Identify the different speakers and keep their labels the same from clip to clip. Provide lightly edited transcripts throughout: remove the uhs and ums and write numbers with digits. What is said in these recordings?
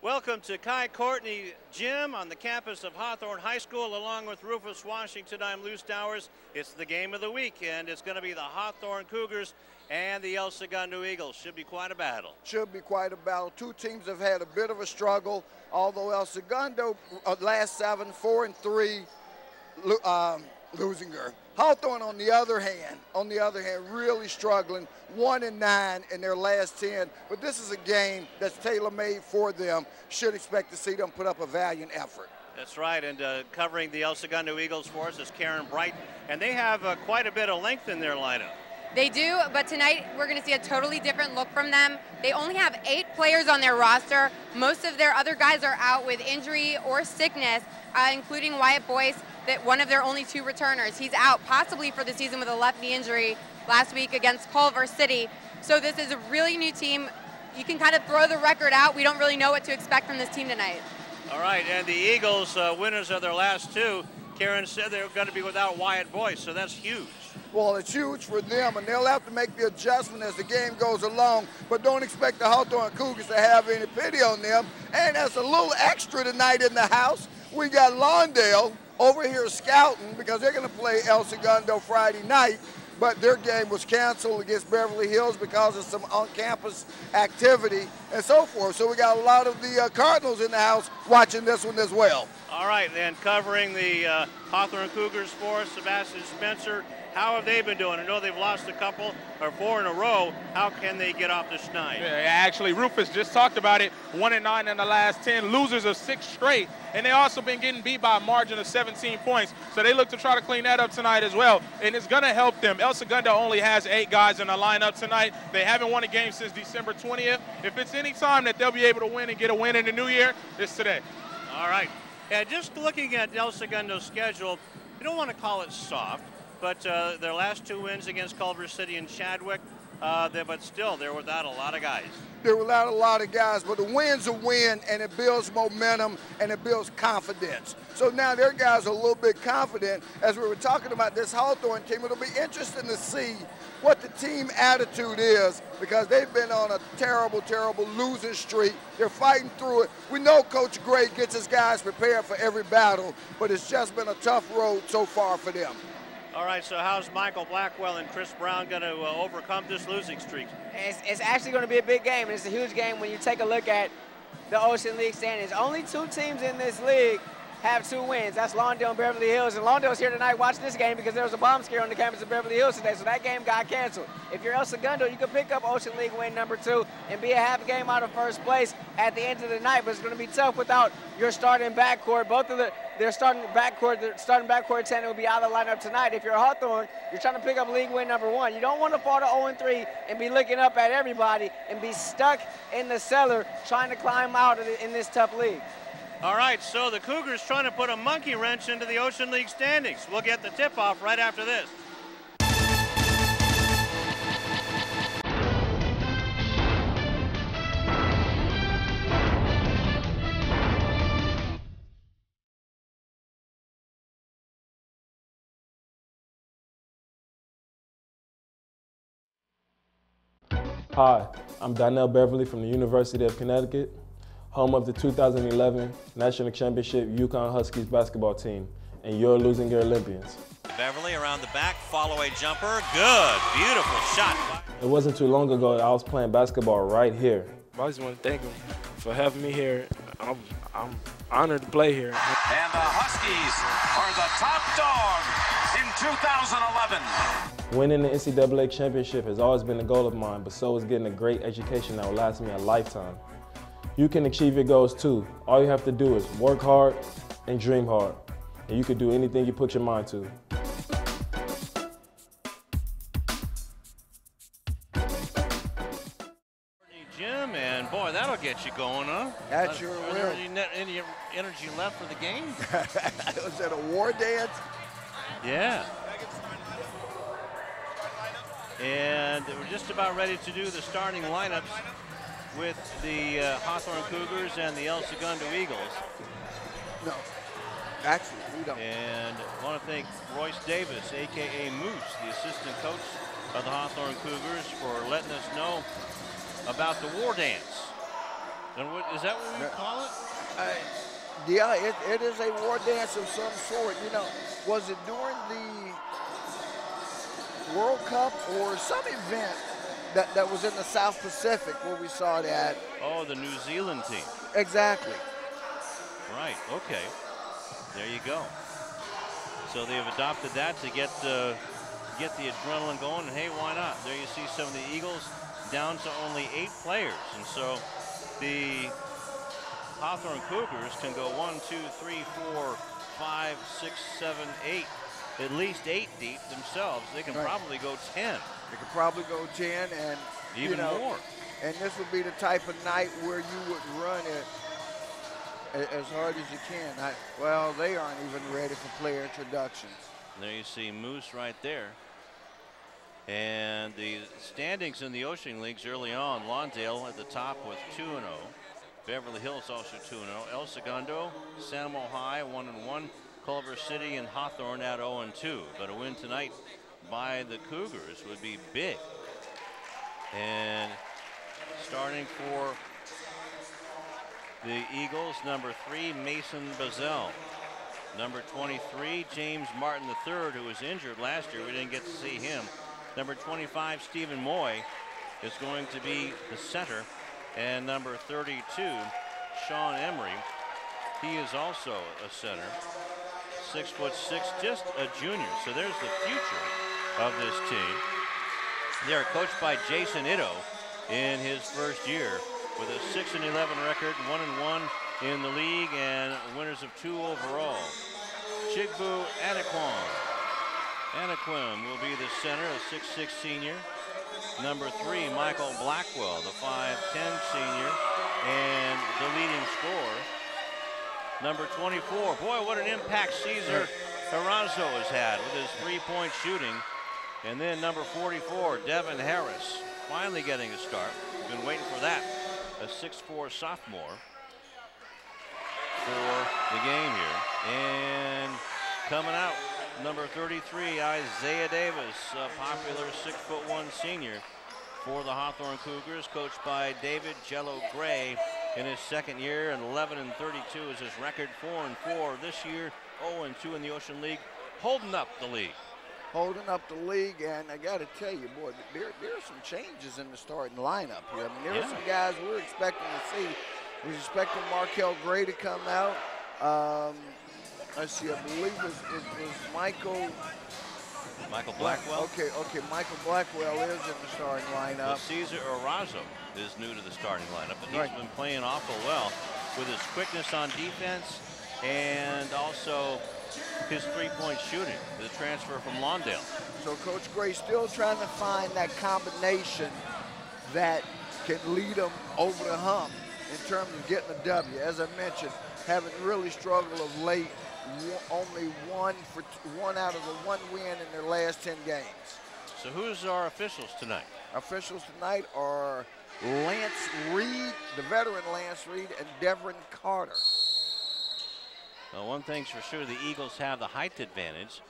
Speaker 1: Welcome to Kai Courtney Gym on the campus of Hawthorne High School, along with Rufus Washington. I'm Lou Stowers. It's the game of the week, and it's going to be the Hawthorne Cougars and the El Segundo Eagles. Should be quite a battle.
Speaker 2: Should be quite a battle. Two teams have had a bit of a struggle, although El Segundo last 7, 4-3, losing her. Hawthorne, on the other hand, really struggling, 1-9 in their last 10. But this is a game that's tailor-made for them. Should expect to see them put up a valiant effort.
Speaker 1: That's right, and covering the El Segundo Eagles for us is Karen Bright, and they have quite a bit of length in their lineup.
Speaker 3: They do, but tonight we're going to see a totally different look from them. They only have 8 players on their roster. Most of their other guys are out with injury or sickness, including Wyatt Boyce, that one of their only 2 returners. He's out possibly for the season with a left knee injury last week against Culver City. So this is a really new team. You can kind of throw the record out. We don't really know what to expect from this team tonight.
Speaker 1: All right, and the Eagles, winners of their last 2, Karen said they're going to be without Wyatt Boyce, so that's huge.
Speaker 2: Well, it's huge for them, and they'll have to make the adjustment as the game goes along, but don't expect the Hawthorne Cougars to have any pity on them. And as a little extra tonight in the house, we got Lawndale over here scouting because they're going to play El Segundo Friday night, but their game was canceled against Beverly Hills because of some on-campus activity and so forth. So we got a lot of the Cardinals in the house watching this one as well.
Speaker 1: All right, then covering the Hawthorne Cougars for us, Sebastian Spencer. How have they been doing? I know they've lost a couple or 4 in a row. How can they get off the schneid?
Speaker 4: Yeah, actually, Rufus just talked about it. 1-9 in the last 10, losers of 6 straight. And they also been getting beat by a margin of 17 points. So they look to try to clean that up tonight as well. And it's going to help them. El Segundo only has 8 guys in the lineup tonight. They haven't won a game since December 20th. If it's any time that they'll be able to win and get a win in the new year, it's today.
Speaker 1: All right. And just looking at El Segundo's schedule, you don't want to call it soft, but their last 2 wins against Culver City and Chadwick, but still, they're without a lot of guys.
Speaker 2: They're without a lot of guys, but the win's a win, and it builds momentum, and it builds confidence. So now their guys are a little bit confident. As we were talking about this Hawthorne team, it'll be interesting to see what the team attitude is because they've been on a terrible, terrible losing streak. They're fighting through it. We know Coach Gray gets his guys prepared for every battle, but it's just been a tough road so far for them.
Speaker 1: All right, so how's Michael Blackwell and Chris Brown going to overcome this losing streak?
Speaker 5: It's actually going to be a big game. It's a huge game when you take a look at the Ocean League standings. Only 2 teams in this league have 2 wins. That's Lawndale and Beverly Hills. And Lawndale's here tonight watching this game because there was a bomb scare on the campus of Beverly Hills today, so that game got canceled. If you're El Segundo, you can pick up Ocean League win number 2 and be a half game out of first place at the end of the night, but it's going to be tough without your starting backcourt. Both of their starting backcourt 10 will be out of the lineup tonight. If you're Hawthorne, you're trying to pick up league win number 1. You don't want to fall to 0-3 and be looking up at everybody and be stuck in the cellar trying to climb out in this tough league.
Speaker 1: All right, so the Cougars trying to put a monkey wrench into the Ocean League standings. We'll get the tip-off right after this.
Speaker 6: Hi, I'm Donnell Beverly from the University of Connecticut, home of the 2011 National Championship UConn Huskies basketball team, and you're losing your Olympians.
Speaker 1: Beverly around the back, follow-away jumper, good, beautiful shot.
Speaker 6: It wasn't too long ago that I was playing basketball right here.
Speaker 7: I just want to thank him for having me here. I'm honored to play here.
Speaker 8: And the Huskies are the top dog in 2011.
Speaker 6: Winning the NCAA championship has always been a goal of mine, but so is getting a great education that will last me a lifetime. You can achieve your goals too. All you have to do is work hard and dream hard, and you can do anything you put your mind to.
Speaker 1: Jim, and boy, that'll get you going, huh?
Speaker 2: That's your real.
Speaker 1: Any energy left for the game?
Speaker 2: Was that a war dance?
Speaker 1: Yeah. And we're just about ready to do the starting lineups with the Hawthorne Cougars and the El Segundo Eagles.
Speaker 2: No, actually, we don't.
Speaker 1: And I want to thank Royce Davis, a.k.a. Moose, the assistant coach of the Hawthorne Cougars, for letting us know about the war dance And what is that what we call it?
Speaker 2: Yeah, it is a war dance of some sort. You know, was it during the World Cup or some event that was in the South Pacific where we saw that?
Speaker 1: Oh, the New Zealand team.
Speaker 2: Exactly.
Speaker 1: Right, okay. There you go. So they've adopted that to get the adrenaline going, and hey, why not? There you see some of the Eagles down to only 8 players, and so the Hawthorne Cougars can go 1, 2, 3, 4, 5, 6, 7, 8, at least 8 deep themselves. They can probably go 10.
Speaker 2: They could probably go 10 and
Speaker 1: even more.
Speaker 2: And this would be the type of night where you would run it as hard as you can. Well, they aren't even ready for player introductions.
Speaker 1: There you see Moose right there. And the standings in the Ocean Leagues early on, Lawndale at the top with 2-0. Beverly Hills also 2-0. El Segundo, Samo High 1-1. Culver City and Hawthorne at 0-2. But a win tonight by the Cougars would be big. And starting for the Eagles, number 3, Mason Bazell. Number 23, James Martin III, who was injured last year. We didn't get to see him. Number 25, Stephen Moy, is going to be the center. And number 32, Sean Emery, he is also a center. 6'6", just a junior. So there's the future of this team. They are coached by Jason Itto in his first year with a 6-11 record, 1-1 in the league, and winners of 2 overall. Chigbu Anaquim will be the center, a 6'6" senior. Number 3, Michael Blackwell, the 5'10" senior, and the leading scorer. Number 24, boy, what an impact Cesar Arazo has had with his 3-point shooting. And then number 44, Devin Harris, finally getting a start. We've been waiting for that. A 6'4" sophomore for the game here. And coming out, number 33, Isaiah Davis, a popular 6'1" senior for the Hawthorne Cougars, coached by David Jello Gray in his second year, and 11-32 is his record. 4-4 this year, 0-2 in the Ocean League, holding up the league.
Speaker 2: Holding up the league, and I got to tell you, boy, there are some changes in the starting lineup here. I mean, there are some guys we're expecting to see. We're expecting Markel Gray to come out. Let's see, I believe it was Michael
Speaker 1: Blackwell.
Speaker 2: Okay, Michael Blackwell is in the starting lineup.
Speaker 1: Well, Cesar Arazo is new to the starting lineup, but he's been playing awful well with his quickness on defense and also his 3-point shooting, the transfer from Lawndale.
Speaker 2: So Coach Gray still trying to find that combination that can lead them over the hump in terms of getting a W. As I mentioned, haven't really struggled of late. Only one out of the 1 win in their last 10 games.
Speaker 1: So who's our officials tonight?
Speaker 2: Our officials tonight are Lance Reed, the veteran Lance Reed, and Devin Carter.
Speaker 1: Well, one thing's for sure, the Eagles have the height advantage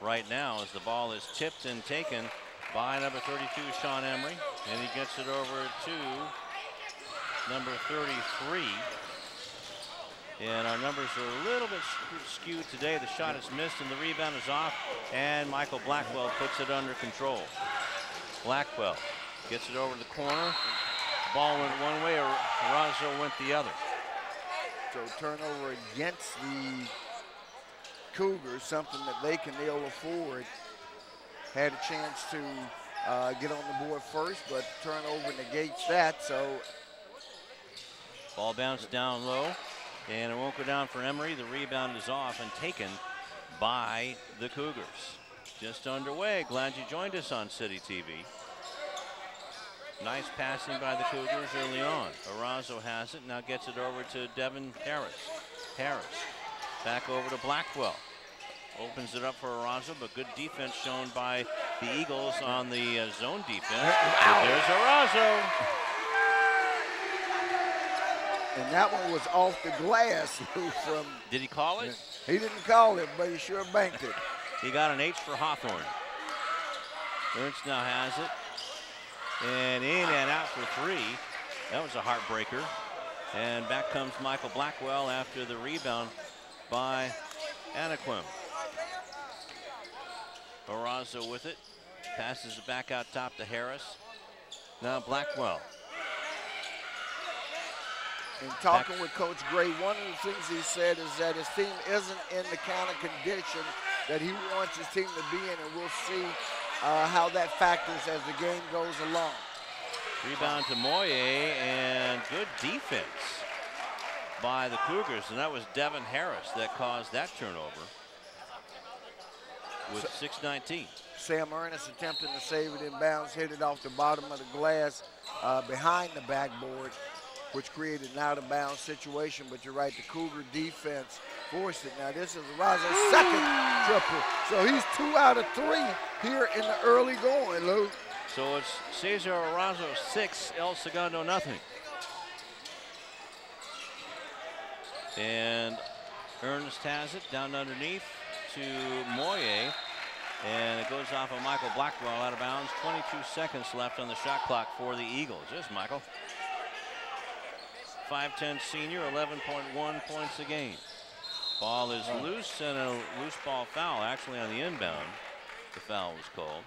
Speaker 1: right now as the ball is tipped and taken by number 32, Sean Emery, and he gets it over to number 33. And our numbers are a little bit skewed today. The shot is missed and the rebound is off, and Michael Blackwell puts it under control. Blackwell gets it over the corner. Ball went one way, Arazo went the other.
Speaker 2: So turnover against the Cougars, something that they can ill afford. Had a chance to get on the board first, but turnover negates that. So
Speaker 1: ball bounced down low, and it won't go down for Emery. The rebound is off and taken by the Cougars. Just underway. Glad you joined us on City TV. Nice passing by the Cougars early on. Arazo has it, now gets it over to Devin Harris. Harris back over to Blackwell. Opens it up for Arazo, but good defense shown by the Eagles on the zone defense. There's Arazo.
Speaker 2: And that one was off the glass. From
Speaker 1: Did he call it?
Speaker 2: He didn't call it, but he sure banked it.
Speaker 1: He got an H for Hawthorne. Ernst now has it. And in and out for 3. That was a heartbreaker. And back comes Michael Blackwell after the rebound by Anaquim. Orazo with it. Passes it back out top to Harris. Now Blackwell.
Speaker 2: In talking with Coach Gray, one of the things he said is that his team isn't in the kind of condition that he wants his team to be in, and we'll see how that factors as the game goes along.
Speaker 1: Rebound to Moye, and good defense by the Cougars, and that was Devin Harris that caused that turnover with 6:19.
Speaker 2: Sam Ernest attempting to save it in bounds, hit it off the bottom of the glass behind the backboard, which created an out-of-bounds situation. But you're right, the Cougar defense forced it. Now this is Orazo's second triple, so he's 2 out of 3 here in the early going, Lou.
Speaker 1: So it's Cesar Orazo 6, El Segundo nothing. And Ernest has it down underneath to Moye, and it goes off of Michael Blackwell out of bounds. 22 seconds left on the shot clock for the Eagles. Here's Michael. 5'10" senior, 11.1 points a game. Ball is loose, and a loose ball foul actually on the inbound. The foul was called.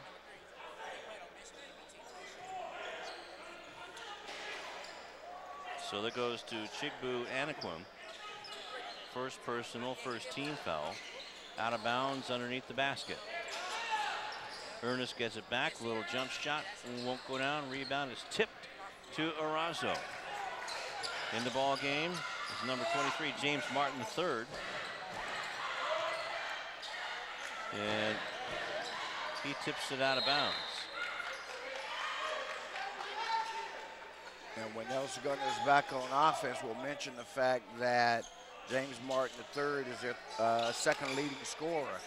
Speaker 1: So that goes to Chigbu Anaquim. First personal, first team foul. Out of bounds underneath the basket. Ernest gets it back, little jump shot, won't go down. Rebound is tipped to Orazo. In the ball game is number 23, James Martin III. And he tips it out of bounds.
Speaker 2: And when El Segundo is back on offense, we'll mention the fact that James Martin III is their second leading scorer.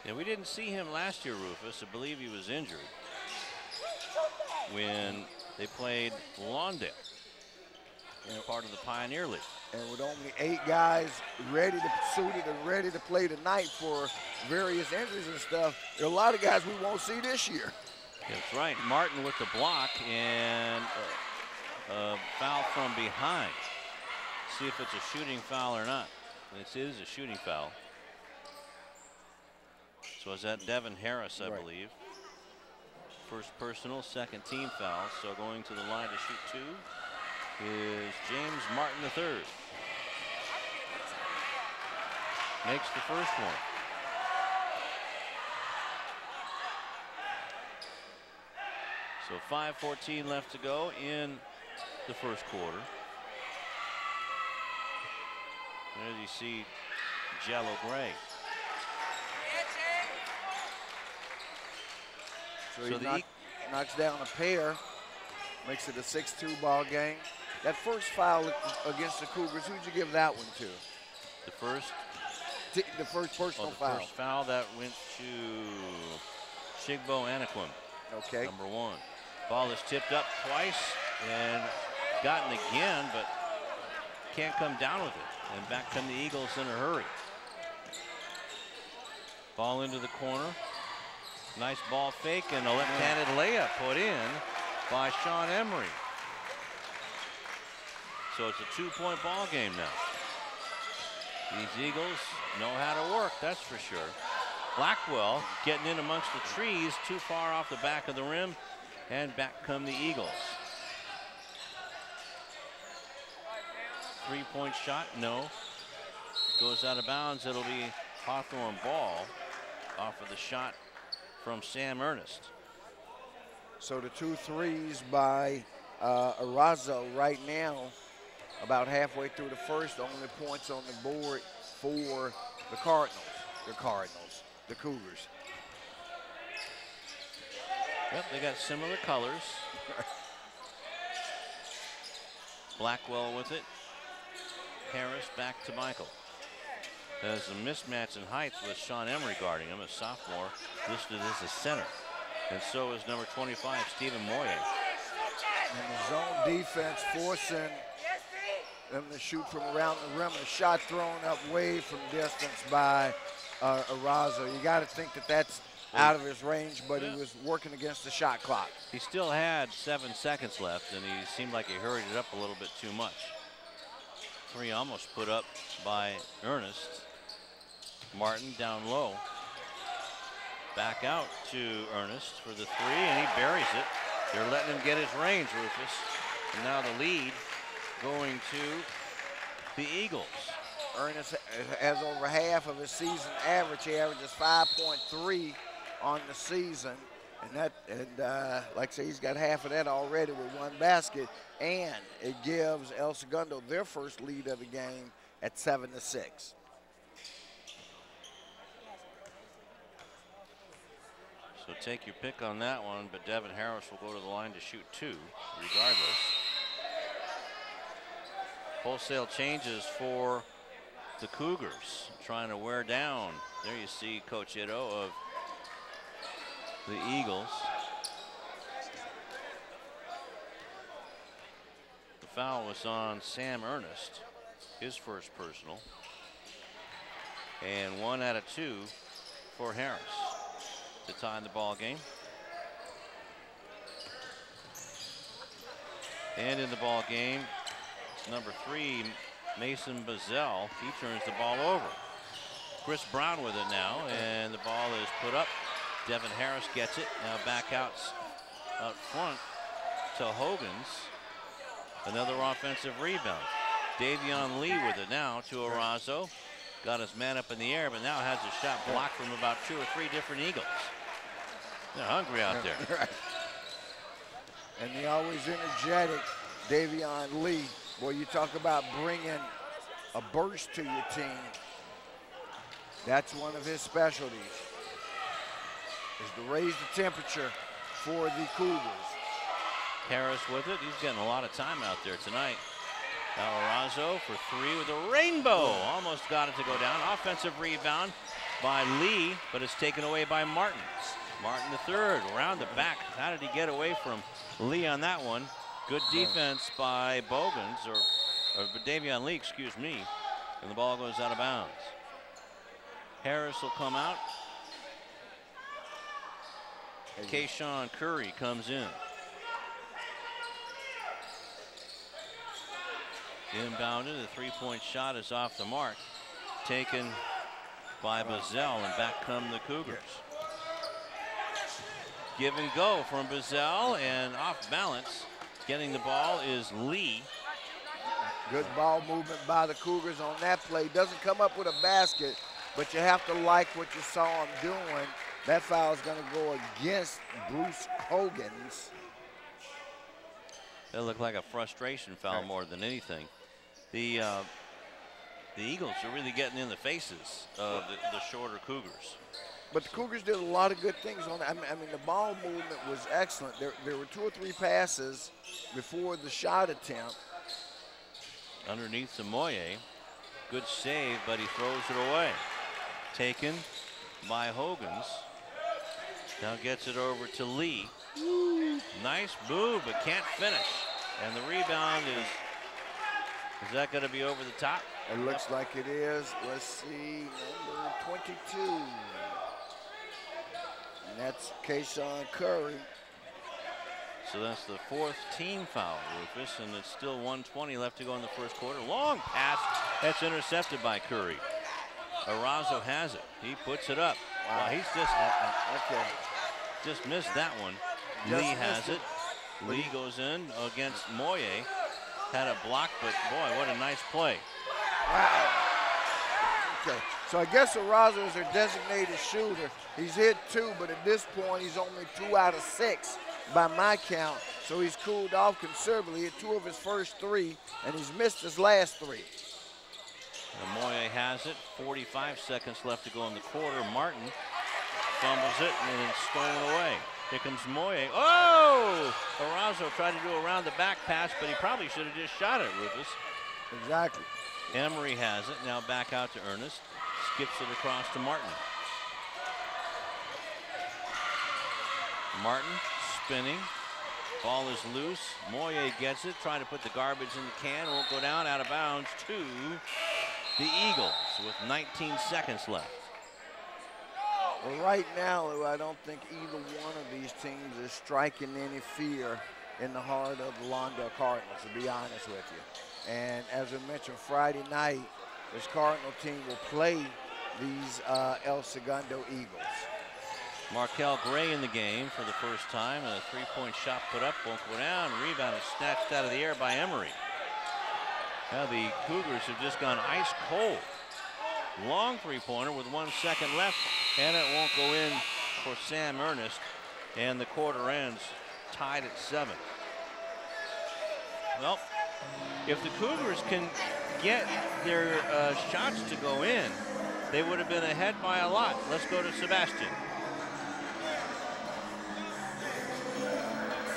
Speaker 1: Yeah, we didn't see him last year, Rufus. I believe he was injured when they played Lawndale, part of the Pioneer League.
Speaker 2: And with only 8 guys suited and ready to play tonight for various injuries and stuff, there are a lot of guys we won't see this year.
Speaker 1: That's right. Martin with the block and a foul from behind. See if it's a shooting foul or not. This is a shooting foul. So is that Devin Harris, I believe. First personal, second team foul. So going to the line to shoot 2 is James Martin III. Makes the first one. So 5:14 left to go in the first quarter. And as you see, Jello Gray.
Speaker 2: So he knocks down a pair, makes it a 6-2 ball game. That first foul against the Cougars, who'd you give that one to?
Speaker 1: The first
Speaker 2: personal foul.
Speaker 1: First foul that went to Chigbo Anaquim.
Speaker 2: Okay.
Speaker 1: Number 1. Ball is tipped up twice and gotten again, but can't come down with it. And back come the Eagles in a hurry. Ball into the corner. Nice ball fake and a left-handed layup put in by Sean Emery. So it's a 2-point ball game now. These Eagles know how to work, that's for sure. Blackwell getting in amongst the trees, too far off the back of the rim, and back come the Eagles. 3-point shot, no. Goes out of bounds, it'll be Hawthorne ball off of the shot from Sam Ernest.
Speaker 2: So the 2 threes by Orazo right now, about halfway through the first, only points on the board for the Cardinals, the Cougars.
Speaker 1: Yep, they got similar colors. Blackwell with it. Harris back to Michael. There's a mismatch in height with Sean Emery guarding him, a sophomore listed as a center. And so is number 25, Stephen Moye.
Speaker 2: And the zone defense forcing them to shoot from around the rim. A shot thrown up way from distance by Orazo. You got to think that that's out of his range, but he was working against the shot clock.
Speaker 1: He still had 7 seconds left, and he seemed like he hurried it up a little bit too much. 3 almost put up by Ernest. Martin down low. Back out to Ernest for the 3, and he buries it. They're letting him get his range, Rufus. And now the lead going to the Eagles.
Speaker 2: Ernest has over half of his season average. He averages 5.3 on the season. And like I say, he's got half of that already with 1 basket. And it gives El Segundo their first lead of the game at 7-6.
Speaker 1: So take your pick on that one, but Devin Harris will go to the line to shoot 2 regardless. Wholesale changes for the Cougars, trying to wear down. There you see Coach Ito of the Eagles. The foul was on Sam Ernest, his first personal. And 1 out of 2 for Harris to tie the ball game. And in the ball game, number 3, Mason Bazell. He turns the ball over. Chris Brown with it now, and the ball is put up. Devin Harris gets it. Now back out front to Hogan's. Another offensive rebound. Davion Lee with it now to Arazo. Got his man up in the air, but now has a shot blocked from about 2 or 3 different Eagles. They're hungry out there.
Speaker 2: And the always energetic Davion Lee. Boy, you talk about bringing a burst to your team. That's one of his specialties, is to raise the temperature for the Cougars.
Speaker 1: Harris with it. He's getting a lot of time out there tonight. Now Arazo for 3 with a rainbow. Almost got it to go down. Offensive rebound by Lee, but it's taken away by Martin. Martin the 3rd, around the back. How did he get away from Lee on that one? Good defense by Bogans, or Davion Lee, excuse me. And the ball goes out of bounds. Harris will come out. Kayshawn Curry comes in. Inbounded, the 3-point shot is off the mark. Taken by Bazell, and back come the Cougars. Give and go from Bazell, and off balance. Getting the ball is Lee.
Speaker 2: Good ball movement by the Cougars on that play. Doesn't come up with a basket, but you have to like what you saw him doing. That foul is going to go against Bruce Hogan's.
Speaker 1: That looked like a frustration foul more than anything. The Eagles are really getting in the faces of the shorter Cougars.
Speaker 2: But the Cougars did a lot of good things on that. I mean, the ball movement was excellent. There were 2 or 3 passes before the shot attempt.
Speaker 1: Underneath to Moye. Good save, but he throws it away. Taken by Hogan's. Now gets it over to Lee. Nice move, but can't finish. And the rebound is that going to be over the top?
Speaker 2: It looks like it is. Let's see, number 22. And that's Kayshawn Curry.
Speaker 1: So that's the 4th team foul, Rufus, and it's still 1:20 left to go in the first quarter. Long pass, that's intercepted by Curry. Arazo has it. He puts it up. Wow, he's just missed that one. Lee has it. Lee goes in against Moye. Had a block, but boy, what a nice play.
Speaker 2: Wow. Okay, so I guess Arazo is their designated shooter. He's hit 2, but at this point, he's only 2 out of 6 by my count. So he's cooled off considerably. He hit 2 of his first 3, and he's missed his last 3.
Speaker 1: And Moye has it. 45 seconds left to go in the quarter. Martin fumbles it, and it's stolen away. Here comes Moye. Oh! Arazo tried to do a around the back pass, but he probably should have just shot it, Rufus.
Speaker 2: Exactly.
Speaker 1: Emery has it. Now back out to Ernest. Skips it across to Martin. Martin spinning. Ball is loose. Moye gets it. Trying to put the garbage in the can. Won't go down. Out of bounds to the Eagles with 19 seconds left.
Speaker 2: Well, right now, I don't think either one of these teams is striking any fear in the heart of the Lawndale Cardinals, to be honest with you. And as I mentioned, Friday night, this Cardinal team will play these El Segundo Eagles.
Speaker 1: Markel Gray in the game for the first time. A three-point shot put up, won't go down. Rebound is snatched out of the air by Emery. Now the Cougars have just gone ice cold. Long three-pointer with 1 second left, and it won't go in for Sam Ernest. And the quarter ends tied at 7. Well, if the Cougars can get their shots to go in, they would have been ahead by a lot. Let's go to Sebastian.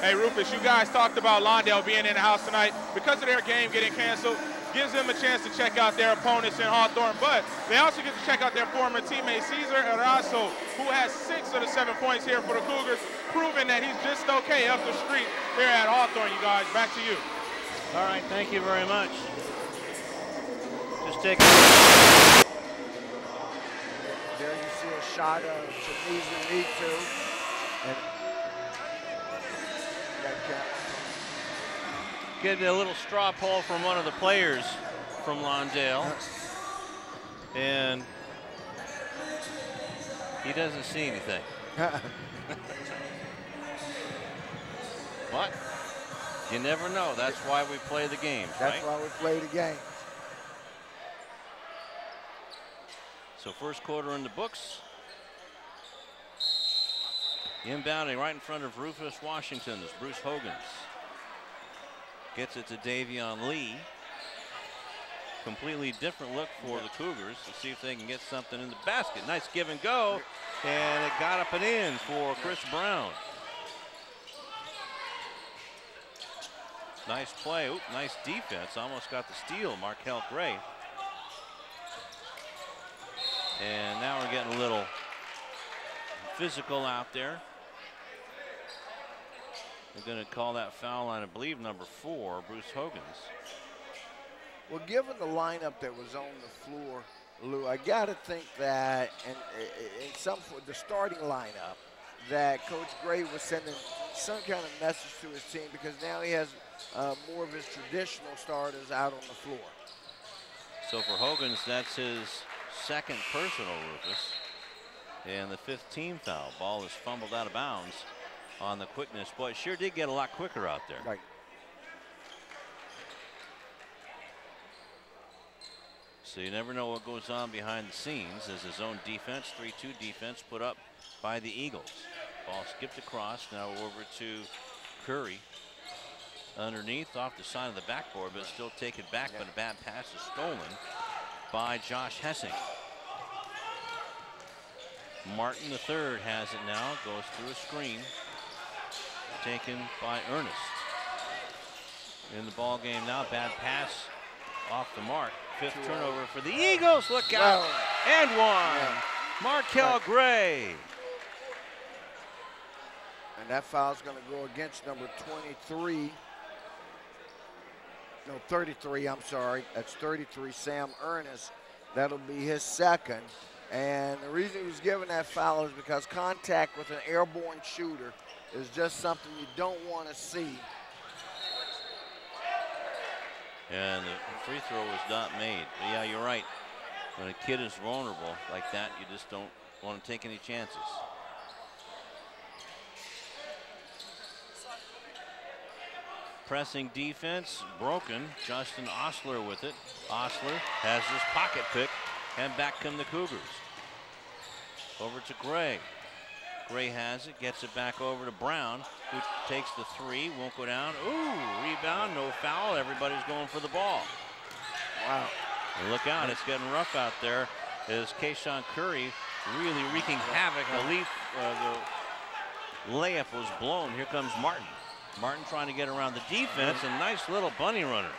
Speaker 4: Hey, Rufus, you guys talked about Lawndale being in the house tonight. Because of their game getting canceled, gives them a chance to check out their opponents in Hawthorne, but they also get to check out their former teammate, Cesar Eraso, who has 6 of the 7 points here for the Cougars, proving that he's just okay up the street here at Hawthorne, you guys. Back to you.
Speaker 1: All right, thank you very much. Just take
Speaker 2: There you see a shot of Tunisia need to. And
Speaker 1: get a little straw poll from one of the players from Lawndale. And he doesn't see anything. What? You never know. That's why we play the games, right?
Speaker 2: That's why we play the game.
Speaker 1: So first quarter in the books. Inbounding right in front of Rufus Washington is Bruce Hogan's. Gets it to Davion Lee. Completely different look for the Cougars to see if they can get something in the basket. Nice give and go, and it got up and in for Chris Brown. Nice play. Oop, nice defense. Almost got the steal, Markel Gray. And now we're getting a little physical out there. They're going to call that foul line, I believe, number 4, Bruce Hogan's.
Speaker 2: Well, given the lineup that was on the floor, Lou, I got to think that, and in some the starting lineup, that Coach Gray was sending some kind of message to his team, because now he has more of his traditional starters out on the floor.
Speaker 1: So for Hogan's, that's his 2nd personal, Rufus, and the 5th team foul. Ball is fumbled out of bounds on the quickness. Boy, it sure did get a lot quicker out there.
Speaker 2: Right.
Speaker 1: So you never know what goes on behind the scenes as his own defense, 3-2 defense put up by the Eagles. Ball skipped across, now over to Curry. Underneath, off the side of the backboard, but still taken back, but a bad pass is stolen by Josh Hessing. Martin III has it now, goes through a screen. Taken by Ernest. In the ball game now, bad pass off the mark. 5th turnover for the Eagles. Look out. And one. Yeah. Markel Gray.
Speaker 2: And that foul's going to go against number 23. No, 33, I'm sorry. That's 33, Sam Ernest. That'll be his 2nd. And the reason he was given that foul is because contact with an airborne shooter is just something you don't want to see.
Speaker 1: And the free throw was not made. But yeah, you're right. When a kid is vulnerable like that, you just don't want to take any chances. Pressing defense, broken. Justin Osler with it. Osler has his pocket pick, and back come the Cougars. Over to Gray. Gray has it, gets it back over to Brown, who takes the 3, won't go down. Ooh, rebound, no foul. Everybody's going for the ball.
Speaker 2: Wow.
Speaker 1: And look out, it's getting rough out there as Kayshawn Curry really wreaking havoc. The layup was blown. Here comes Martin. Martin trying to get around the defense, and nice little bunny runner.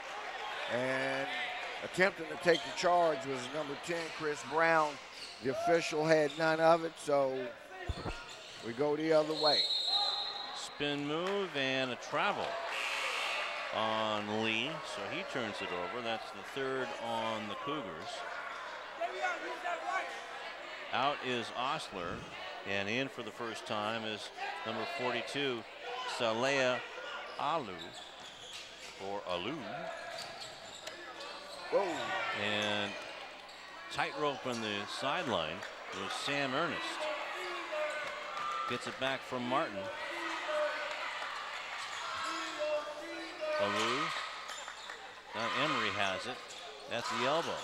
Speaker 2: And attempting to take the charge was number 10, Chris Brown. The official had none of it, so we go the other way.
Speaker 1: Spin move and a travel on Lee, so he turns it over. That's the 3rd on the Cougars. Out is Osler, and in for the first time is number 42, Saleh Alou, or Alou.
Speaker 9: Whoa.
Speaker 1: And tightrope on the sideline was Sam Ernest. Gets it back from Martin. Alou. Now Emery has it at the elbow.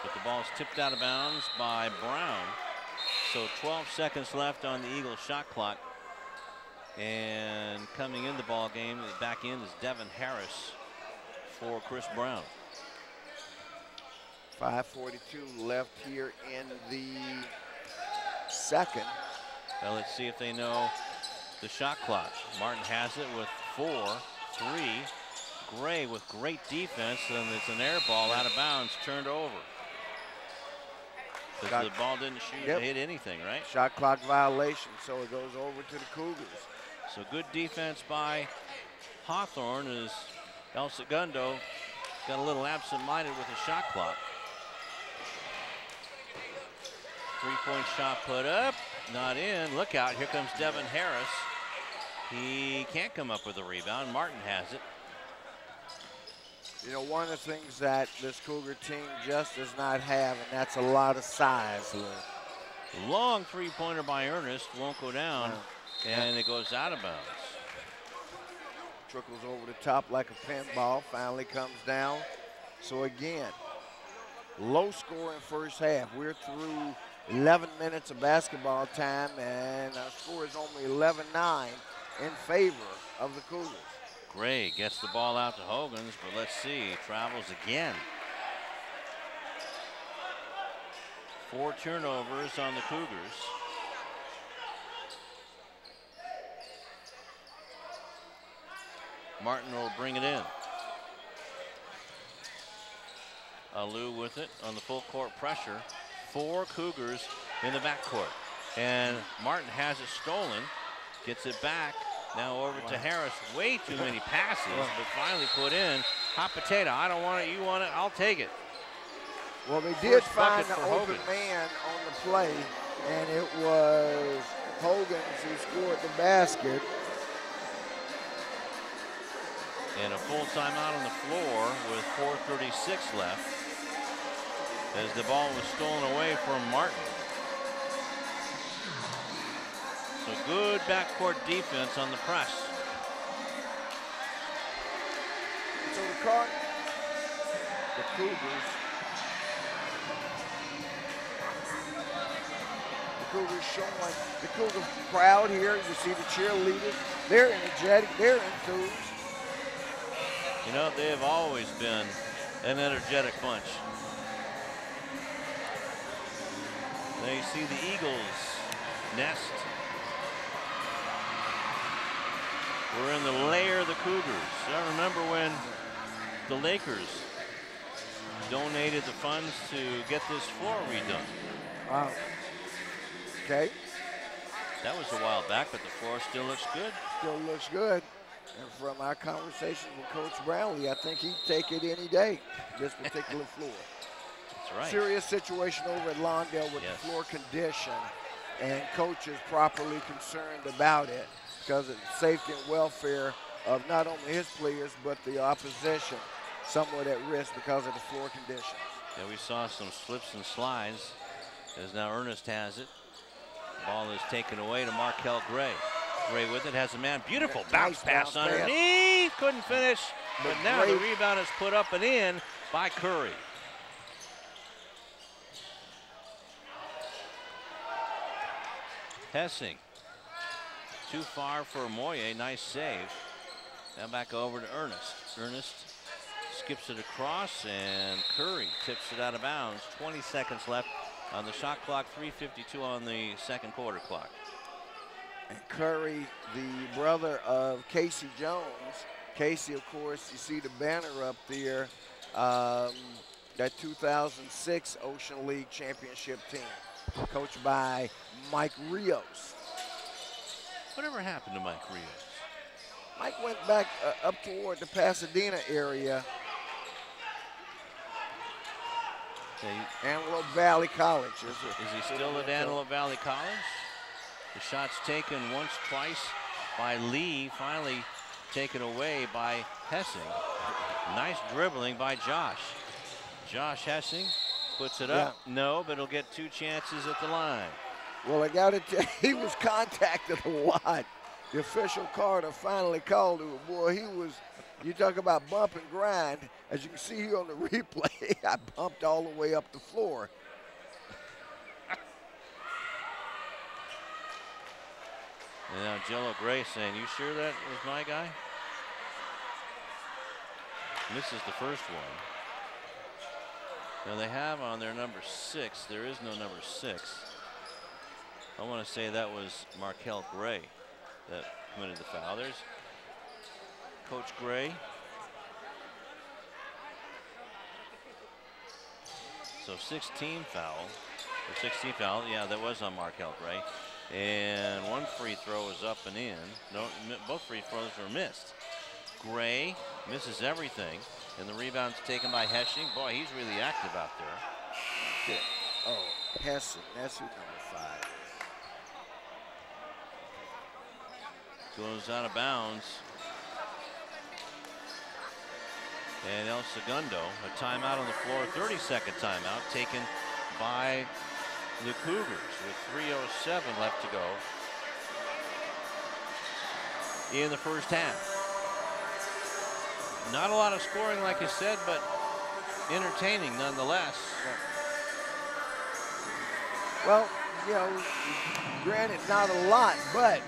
Speaker 1: But the ball's tipped out of bounds by Brown. So 12 seconds left on the Eagles shot clock. And coming in the ball game, back in is Devin Harris for Chris Brown.
Speaker 9: 5:42 left here in the second.
Speaker 1: Well, let's see if they know the shot clock. Martin has it with 4, 3. Gray with great defense, and it's an air ball out of bounds, turned over. Because the ball didn't hit anything, right?
Speaker 9: Shot clock violation, so it goes over to the Cougars.
Speaker 1: So good defense by Hawthorne as El Segundo got a little absent-minded with the shot clock. 3-point shot put up, not in. Look out, here comes Devin Harris. He can't come up with a rebound. Martin has it.
Speaker 9: You know, one of the things that this Cougar team just does not have, and that's a lot of size, Lou.
Speaker 1: Long three-pointer by Ernest, won't go down, and it goes out of bounds.
Speaker 9: Trickles over the top like a pinball, finally comes down. So again, low scoring first half. We're through 11 minutes of basketball time, and our score is only 11-9 in favor of the Cougars.
Speaker 1: Gray gets the ball out to Hogans, but let's see, travels again. 4 turnovers on the Cougars. Martin will bring it in. Alou with it on the full court pressure. 4 Cougars in the backcourt. And Martin has it stolen, gets it back. Now over to Harris. Way too many passes, but finally put in. Hot potato. I don't want it. You want it. I'll take it.
Speaker 9: Well, they did find the open man on the play, and it was Hogans who scored the basket.
Speaker 1: And a full timeout on the floor with 4:36 left as the ball was stolen away from Martin. So good backcourt defense on the press.
Speaker 9: So the Cougars showing, the Cougar crowd here, you see the cheerleaders, they're energetic, they're enthused.
Speaker 1: You know, they have always been an energetic bunch. Now you see the Eagles nest. We're in the lair of the Cougars. I remember when the Lakers donated the funds to get this floor redone.
Speaker 9: Wow. Okay.
Speaker 1: That was a while back, but the floor still looks good.
Speaker 9: Still looks good. And from our conversations with Coach Brownlee, I think he'd take it any day, this particular floor.
Speaker 1: That's right.
Speaker 9: Serious situation over at Lawndale with the floor condition, and Coach is properly concerned about it because of the safety and welfare of not only his players, but the opposition somewhat at risk because of the floor conditions.
Speaker 1: Yeah, we saw some slips and slides as now Ernest has it. Ball is taken away to Markel Gray. Gray with it, has a man. Beautiful bounce pass underneath. Couldn't finish, but now the rebound is put up and in by Curry. Hessing. Too far for Moye. Nice save. Now back over to Ernest. Ernest skips it across, and Curry tips it out of bounds. 20 seconds left on the shot clock, 3:52 on the second quarter clock.
Speaker 9: And Curry, the brother of Casey Jones. Casey, of course, you see the banner up there, that 2006 Ocean League Championship team, coached by Mike Rios.
Speaker 1: Whatever happened to Mike Rios?
Speaker 9: Mike went back up toward the Pasadena area. Antelope Valley College.
Speaker 1: Is he still at Antelope Valley College? The shot's taken once, twice by Lee, finally taken away by Hessing. Nice dribbling by Josh. Josh Hessing puts it up. No, but he'll get 2 chances at the line.
Speaker 9: Well, I got to tell you, he was contacted a lot. The official Carter finally called him. Boy, he was, you talk about bump and grind. As you can see here on the replay, I bumped all the way up the floor.
Speaker 1: And now Jello Gray saying, "You sure that was my guy?" Misses the first one. Now they have on their number 6. There is no number 6. I want to say that was Markel Gray that committed the foul. There's Coach Gray. So 16 foul. Or 16 foul. Yeah, that was on Markel Gray. And 1 free throw is up and in. No, both free throws were missed. Gray misses everything. And the rebound's taken by Hessing. Boy, he's really active out there.
Speaker 9: Oh, Hessing. That's who number 5 is.
Speaker 1: Goes out of bounds. And El Segundo, a timeout on the floor, 30-second timeout taken by the Cougars with 3:07 left to go in the first half. Not a lot of scoring, like you said, but entertaining nonetheless.
Speaker 9: Well, you know, granted, not a lot, but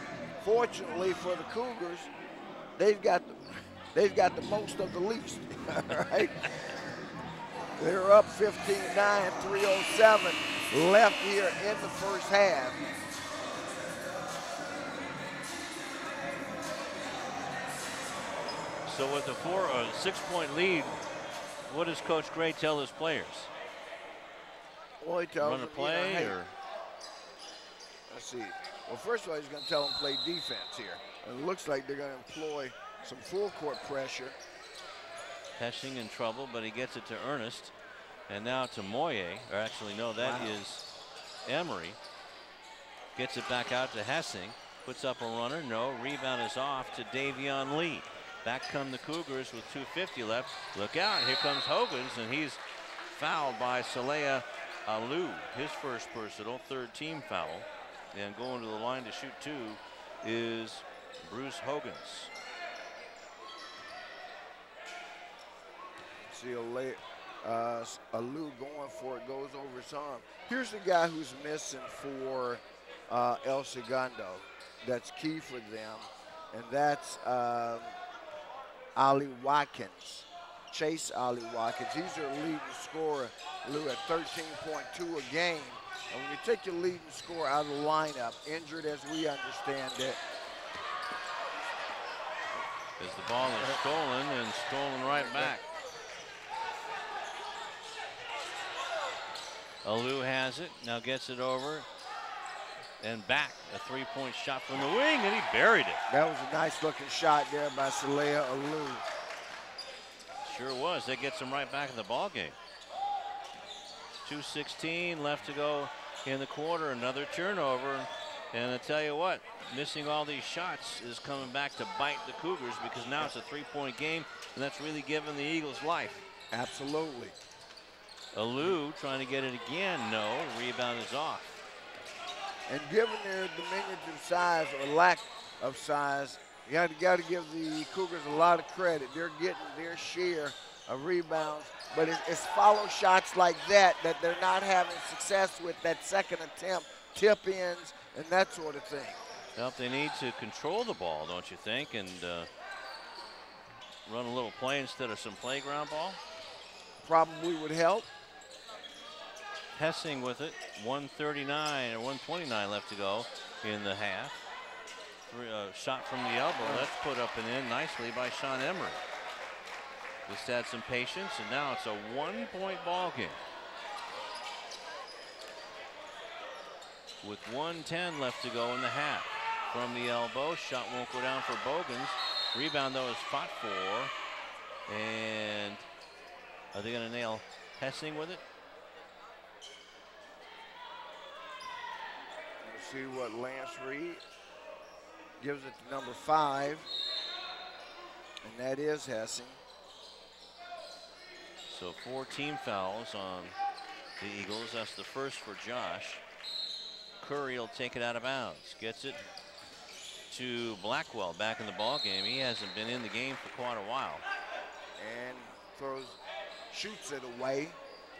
Speaker 9: fortunately for the Cougars, they've got the most of the least. All right. They're up 15-9, 3:07 left here in the first half.
Speaker 1: So with a 6-point lead, what does Coach Gray tell his players?
Speaker 9: Well, he tells
Speaker 1: run a
Speaker 9: them,
Speaker 1: play,
Speaker 9: you know, hey,
Speaker 1: or
Speaker 9: let's see. Well, first of all, he's going to tell them play defense here. And it looks like they're going to employ some full court pressure.
Speaker 1: Hessing in trouble, but he gets it to Ernest. And now to Moye, or actually no, that is Emery. Gets it back out to Hessing, puts up a runner, no, rebound is off to Davion Lee. Back come the Cougars with 2:50 left. Look out, here comes Hogan's, and he's fouled by Saleha Alou, his first personal, 3rd team foul. And going to the line to shoot 2 is Bruce Hogan's.
Speaker 9: See Alou going for it, goes over his arm. Here's the guy who's missing for El Segundo. That's key for them, and that's Ali Watkins, Chase Ali Watkins. He's their leading scorer, Lou, at 13.2 a game. And when you take your leading scorer out of the lineup, injured as we understand it.
Speaker 1: As the ball is stolen and stolen right back. Alou has it, now gets it over and back. A 3-point shot from the wing, and he buried it.
Speaker 9: That was a nice looking shot there by Saleha Alou.
Speaker 1: Sure was. That gets him right back in the ball game. 2:16 left to go in the quarter. Another turnover. And I tell you what, missing all these shots is coming back to bite the Cougars, because now it's a 3-point game, and that's really giving the Eagles life.
Speaker 9: Absolutely.
Speaker 1: Alou trying to get it again. No, rebound is off.
Speaker 9: And given their diminutive size or lack of size, you got to give the Cougars a lot of credit. They're getting their share of rebounds, but it's follow shots like that they're not having success with, that second attempt, tip-ins, and that sort of thing.
Speaker 1: Well, they need to control the ball, don't you think, and run a little play instead of some playground ball?
Speaker 9: Probably would help.
Speaker 1: Hessing with it, 1:39 or 1:29 left to go in the half. Shot from the elbow, that's put up and in nicely by Sean Emery. Just had some patience, and now it's a 1-point ball game. With 1:10 left to go in the half. From the elbow, shot won't go down for Bogans. Rebound, though, is fought for. And are they going to nail Hessing with it?
Speaker 9: see what Lance Reed gives it to number 5, and that is Hessing.
Speaker 1: So 4 team fouls on the Eagles. That's the first for Josh. Curry will take it out of bounds. Gets it to Blackwell back in the ball game. He hasn't been in the game for quite a while.
Speaker 9: And shoots it away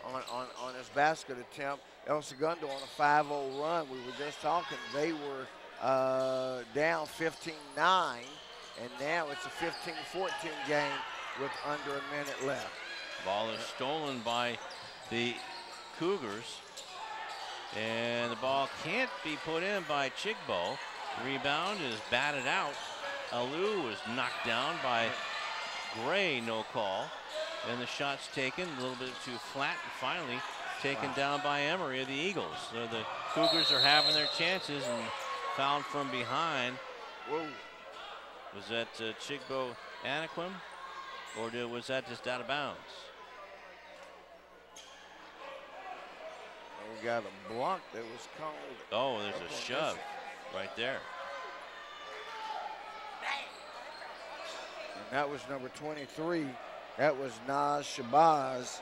Speaker 9: on his basket attempt. El Segundo on a 5-0 run. We were just talking. They were down 15-9, and now it's a 15-14 game with under a minute left.
Speaker 1: Ball is stolen by the Cougars, and the ball can't be put in by Chigbo. Rebound is batted out. Alou was knocked down by Gray, no call. And the shot's taken a little bit too flat, and finally taken down by Emery of the Eagles. So the Cougars are having their chances and fouled from behind.
Speaker 9: Whoa.
Speaker 1: Was that Chigbo Anaquim, or was that just out of bounds?
Speaker 9: We got a block that was called.
Speaker 1: Oh, there's a shove right there.
Speaker 9: And that was number 23. That was Naz Shabazz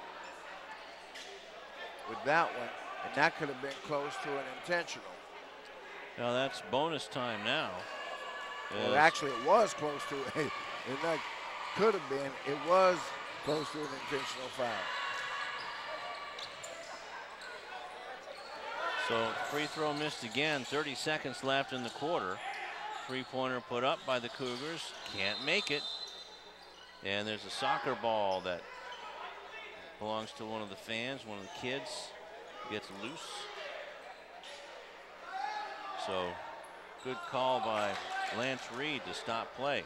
Speaker 9: with that one, and that could have been close to an intentional.
Speaker 1: Now that's bonus time now.
Speaker 9: Well, actually, it was close to it. And that could have been. It was close to an intentional foul.
Speaker 1: So free throw missed again. 30 seconds left in the quarter. 3-pointer put up by the Cougars. Can't make it. And there's a soccer ball that belongs to one of the fans, one of the kids. Gets loose. So good call by Lance Reed to stop play.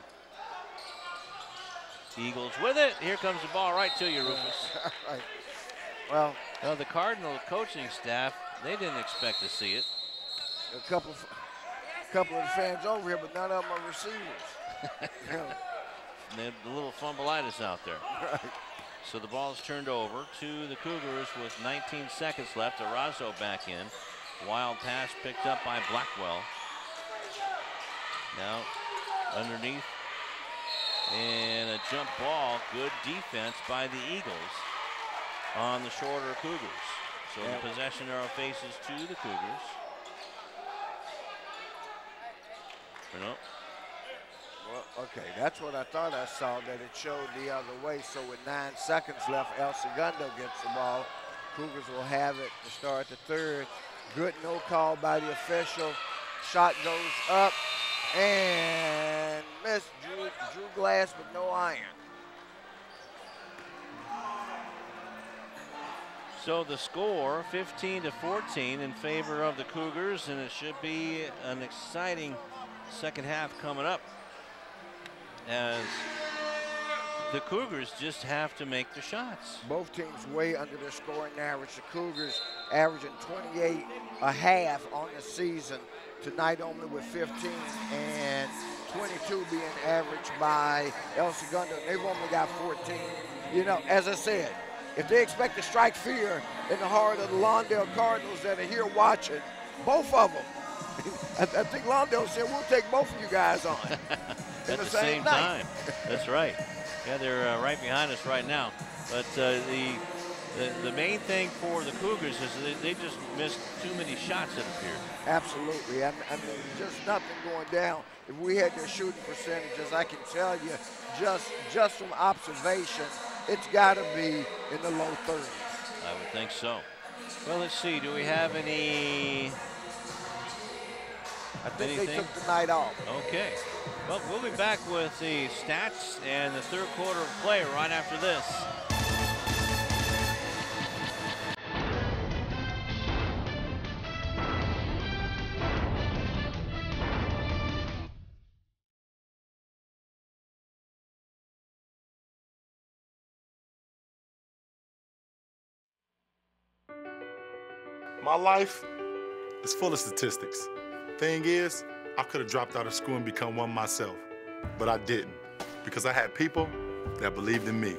Speaker 1: Eagles with it. Here comes the ball right to you, Rufus.
Speaker 9: Right. Well,
Speaker 1: the Cardinal coaching staff, they didn't expect to see it.
Speaker 9: A couple of the fans over here, but none of them are receivers.
Speaker 1: The little fumbleitis out there.
Speaker 9: Right.
Speaker 1: So the ball's turned over to the Cougars with 19 seconds left. Arazo back in. Wild pass picked up by Blackwell. Now underneath. And a jump ball. Good defense by the Eagles on the shorter Cougars. So the possession arrow faces to the Cougars. Nope.
Speaker 9: Well, okay, that's what I thought I saw, that it showed the other way. So with 9 seconds left, El Segundo gets the ball. Cougars will have it to start the third. Good no call by the official. Shot goes up and missed. Drew glass but no iron.
Speaker 1: So the score 15-14 in favor of the Cougars, and it should be an exciting second half coming up, as the Cougars just have to make the shots.
Speaker 9: Both teams way under their scoring average. The Cougars averaging 28 a half on the season. Tonight only with 15, and 22 being averaged by El Segundo. They've only got 14. You know, as I said, if they expect to strike fear in the heart of the Lawndale Cardinals that are here watching, both of them, I think Lawndale said, we'll take both of you guys on
Speaker 1: at the same time. That's right. Yeah, they're right behind us right now. But the main thing for the Cougars is they just missed too many shots, it appeared.
Speaker 9: Absolutely. I mean, just nothing going down. If we had their shooting percentages, I can tell you, just from observation, it's got to be in the low 30s.
Speaker 1: I would think so. Well, let's see. Do we have any?
Speaker 9: I think they took the night off.
Speaker 1: Okay. Well, we'll be back with the stats and the third quarter of play right after this.
Speaker 10: My life is full of statistics. Thing is, I could have dropped out of school and become one myself, but I didn't, because I had people that believed in me.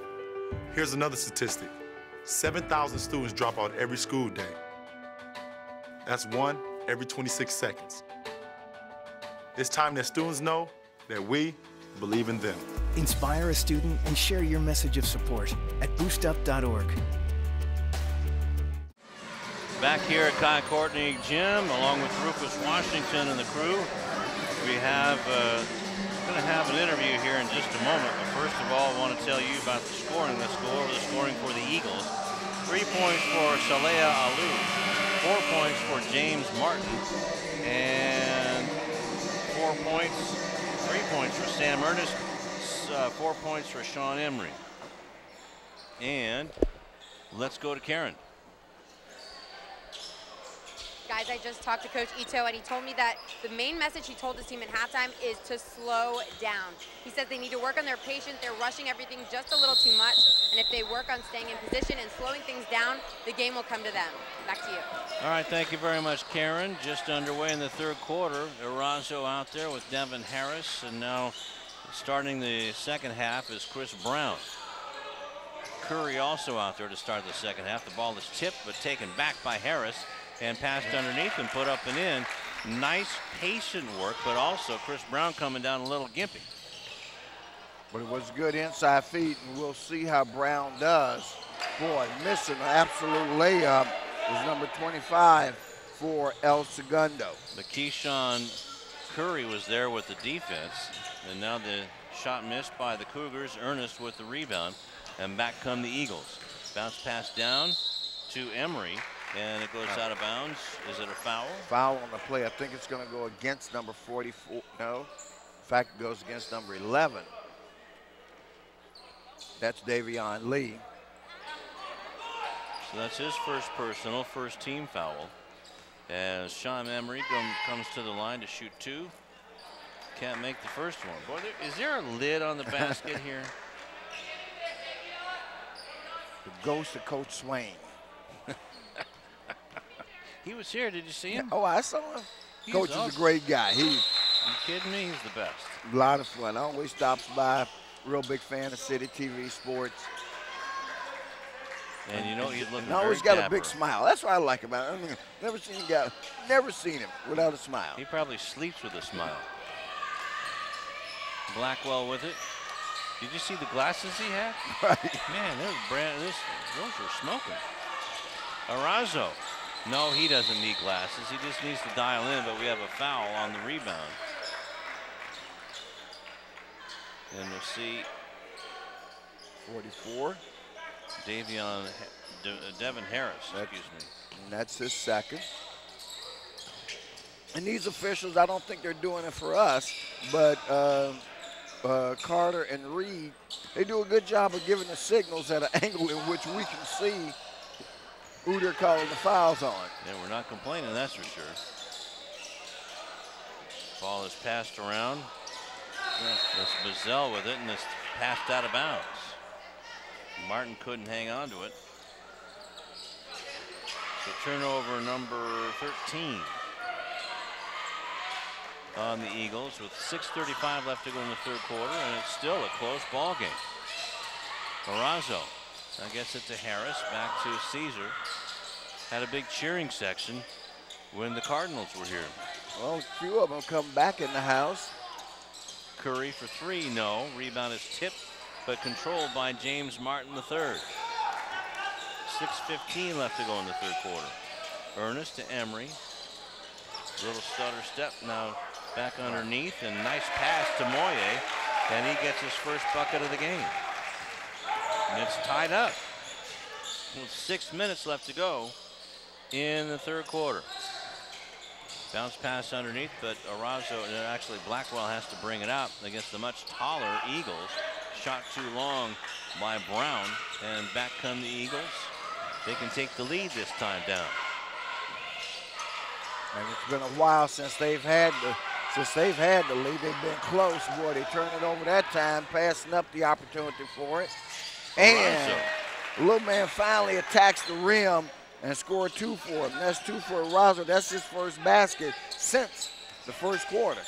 Speaker 10: Here's another statistic. 7,000 students drop out every school day. That's 1 every 26 seconds. It's time that students know that we believe in them.
Speaker 11: Inspire a student and share your message of support at boostup.org.
Speaker 1: Back here at Kai Courtney Gym, along with Rufus Washington and the crew, we have going to have an interview here in just a moment. But first of all, I want to tell you about the scoring. Let's go over the scoring for the Eagles. 3 points for Saleha Alou, 4 points for James Martin, and 3 points for Sam Ernest, 4 points for Sean Emery. And let's go to Karen.
Speaker 3: Guys, I just talked to Coach Ito, and he told me that the main message he told his team at halftime is to slow down. He says they need to work on their patience. They're rushing everything just a little too much, and if they work on staying in position and slowing things down, the game will come to them. Back to you.
Speaker 1: All right, thank you very much, Karen. Just underway in the third quarter. Erazo out there with Devin Harris, and now starting the second half is Chris Brown. Curry also out there to start the second half. The ball is tipped but taken back by Harris and passed underneath and put up and in. Nice patient work, but also Chris Brown coming down a little gimpy.
Speaker 9: But it was good inside feed, and we'll see how Brown does. Boy, missing an absolute layup is number 25 for El Segundo.
Speaker 1: The Keyshawn Curry was there with the defense, and now the shot missed by the Cougars. Ernest with the rebound, and back come the Eagles. Bounce pass down to Emery, and it goes out of bounds. Is it a foul?
Speaker 9: Foul on the play. I think it's going to go against number 44. No, in fact, it goes against number 11. That's Davion Lee.
Speaker 1: So that's his first personal, first team foul. As Sean Emery comes to the line to shoot 2. Can't make the first one. Boy, is there a lid on the basket here?
Speaker 9: It goes to Coach Swain.
Speaker 1: He was here. Did you see him?
Speaker 9: Oh, I saw him. Coach is a great guy.
Speaker 1: You kidding me? He's the best.
Speaker 9: A lot of fun. Always stops by. Real big fan of CityTV Sports.
Speaker 1: And you know he's looking
Speaker 9: very always got dapper. A big smile. That's what I like about him. I mean, never seen him without a smile.
Speaker 1: He probably sleeps with a smile. Blackwell with it. Did you see the glasses he had?
Speaker 9: Right.
Speaker 1: Man, those are smoking. Erazo. No, he doesn't need glasses. He just needs to dial in, but we have a foul on the rebound. And we'll see
Speaker 9: 44.
Speaker 1: Devin Harris, excuse me.
Speaker 9: And that's his second. And these officials, I don't think they're doing it for us, but Carter and Reed, they do a good job of giving the signals at an angle in which we can see who they're calling the fouls on.
Speaker 1: Yeah, we're not complaining, that's for sure. Ball is passed around. That's Bazell with it, and it's passed out of bounds. Martin couldn't hang on to it. So turnover number 13 on the Eagles with 6:35 left to go in the third quarter, and it's still a close ball game. Erazo, I guess it's to Harris, back to Caesar. Had a big cheering section when the Cardinals were here.
Speaker 9: Well, a few of them come back in the house.
Speaker 1: Curry for 3, no. Rebound is tipped, but controlled by James Martin III. 6:15 left to go in the third quarter. Ernest to Emery. Little stutter step, now back underneath, and nice pass to Moye, and he gets his first bucket of the game. And it's tied up with 6 minutes left to go in the third quarter. Bounce pass underneath, but Erazo, actually Blackwell has to bring it out against the much taller Eagles. Shot too long by Brown, and back come the Eagles. They can take the lead this time down.
Speaker 9: And it's been a while since they've had the lead. They've been close. Boy, they turned it over that time, passing up the opportunity for it. And the little man finally attacks the rim and scored 2 for him. That's 2 for Erazo. That's his first basket since the first quarter.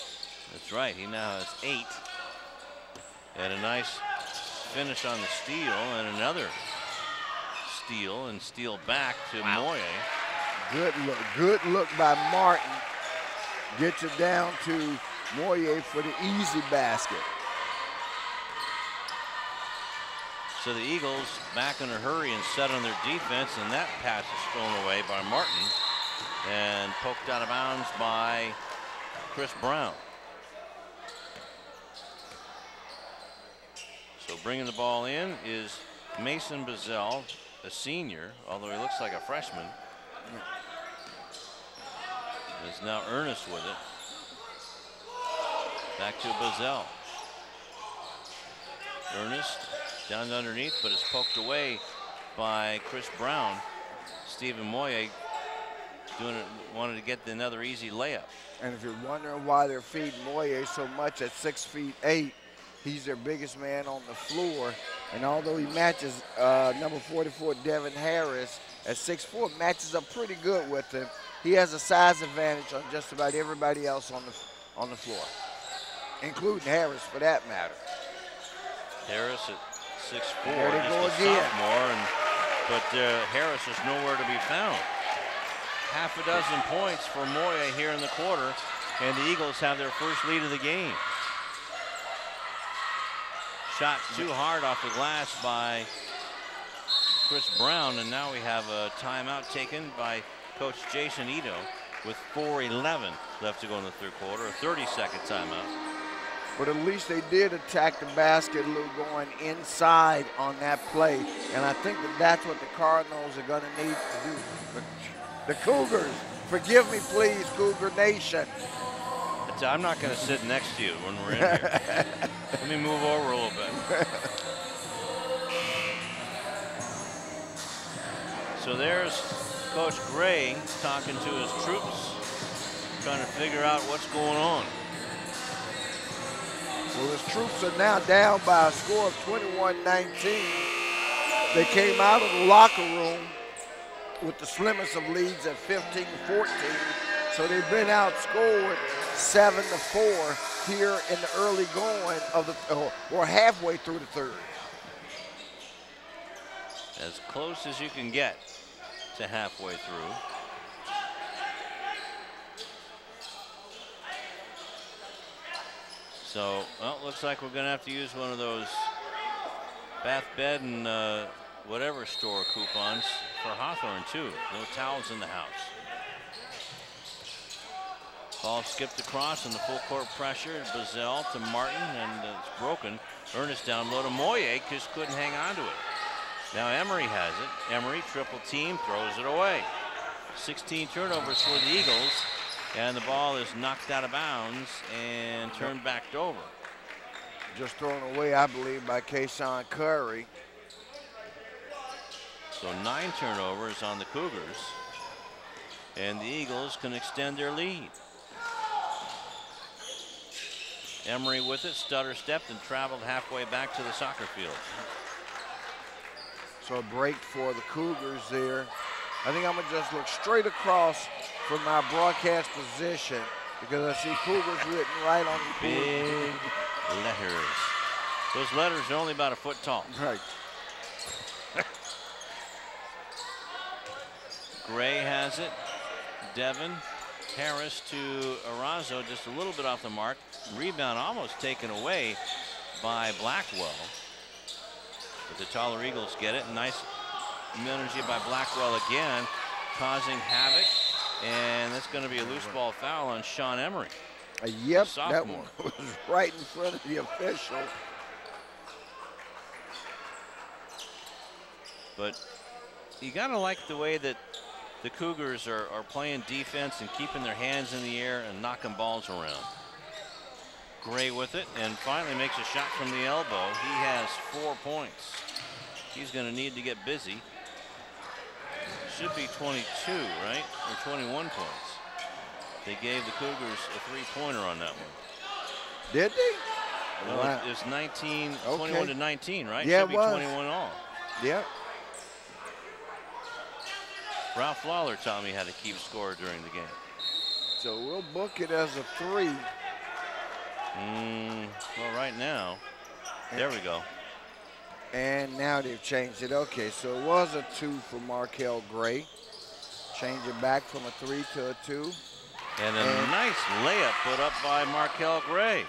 Speaker 1: That's right. He now has 8. And a nice finish on the steal, and another steal, and steal back to Moye.
Speaker 9: Good look by Martin. Gets it down to Moyer for the easy basket.
Speaker 1: So the Eagles back in a hurry and set on their defense, and that pass is thrown away by Martin and poked out of bounds by Chris Brown. So bringing the ball in is Mason Bazell, a senior, although he looks like a freshman. It's now Ernest with it. Back to Bazell. Ernest down underneath, but it's poked away by Chris Brown. Stephen Moyer wanted to get another easy layup.
Speaker 9: And if you're wondering why they're feeding Moyer so much at 6'8", he's their biggest man on the floor. And although he matches number 44, Devin Harris, at 6'4", matches up pretty good with him, he has a size advantage on just about everybody else on the floor, including Harris for that matter.
Speaker 1: Harris at 6'4",
Speaker 9: there they go
Speaker 1: just a
Speaker 9: again.
Speaker 1: sophomore, but Harris is nowhere to be found. Half a dozen points for Moyer here in the quarter, and the Eagles have their first lead of the game. Shot too hard off the glass by Chris Brown, and now we have a timeout taken by Coach Jason Ito with 4:11 left to go in the third quarter, a 30-second timeout.
Speaker 9: But at least they did attack the basket, Lou, going inside on that play. And I think that's what the Cardinals are going to need to do. The Cougars, forgive me, please, Cougar Nation.
Speaker 1: I'm not going to sit next to you when we're in here. Let me move over a little bit. So there's Coach Gray talking to his troops, trying to figure out what's going on.
Speaker 9: Well, his troops are now down by a score of 21-19. They came out of the locker room with the slimmest of leads at 15-14. So they've been outscored 7-4 here in the early going of the, or halfway through the third.
Speaker 1: As close as you can get to halfway through. So, well, looks like we're going to have to use one of those bath, bed, and whatever store coupons for Hawthorne, too. No towels in the house. Ball skipped across in the full court pressure. Bazell to Martin, and it's broken. Ernest down low to Moyer, just couldn't hang on to it. Now Emery has it. Emery, triple team, throws it away. 16 turnovers for the Eagles. And the ball is knocked out of bounds and turned back over.
Speaker 9: Just thrown away, I believe, by Kayshawn Curry.
Speaker 1: So 9 turnovers on the Cougars. And the Eagles can extend their lead. Emery with it, stutter stepped and traveled halfway back to the soccer field.
Speaker 9: So a break for the Cougars there. I think I'm going to just look straight across from my broadcast position because I see Cougars written right on the
Speaker 1: big letters. Those letters are only about a foot tall.
Speaker 9: Right.
Speaker 1: Gray has it. Devin. Harris to Arazo, just a little bit off the mark. Rebound almost taken away by Blackwell. But the taller Eagles get it. Nice energy by Blackwell again, causing havoc. And that's going to be a loose ball foul on Sean Emery.
Speaker 9: Yep, that one was right in front of the official.
Speaker 1: But you got to like the way that the Cougars are playing defense and keeping their hands in the air and knocking balls around. Gray with it and finally makes a shot from the elbow. He has 4 points. He's going to need to get busy. Should be 22, right? Or 21 points. They gave the Cougars a 3-pointer on that one.
Speaker 9: Did they?
Speaker 1: No,
Speaker 9: wow.
Speaker 1: It's 19,
Speaker 9: okay.
Speaker 1: 21 to 19, right?
Speaker 9: Yeah,
Speaker 1: Should be
Speaker 9: it was.
Speaker 1: 21 all.
Speaker 9: Yep.
Speaker 1: Ralph Lawler taught me how to keep score during the game.
Speaker 9: So we'll book it as a 3.
Speaker 1: Well, right now, there we go.
Speaker 9: And now they've changed it. Okay, so it was a 2 for Markel Gray. Change it back from a 3 to a 2.
Speaker 1: And a nice layup put up by Markel Gray.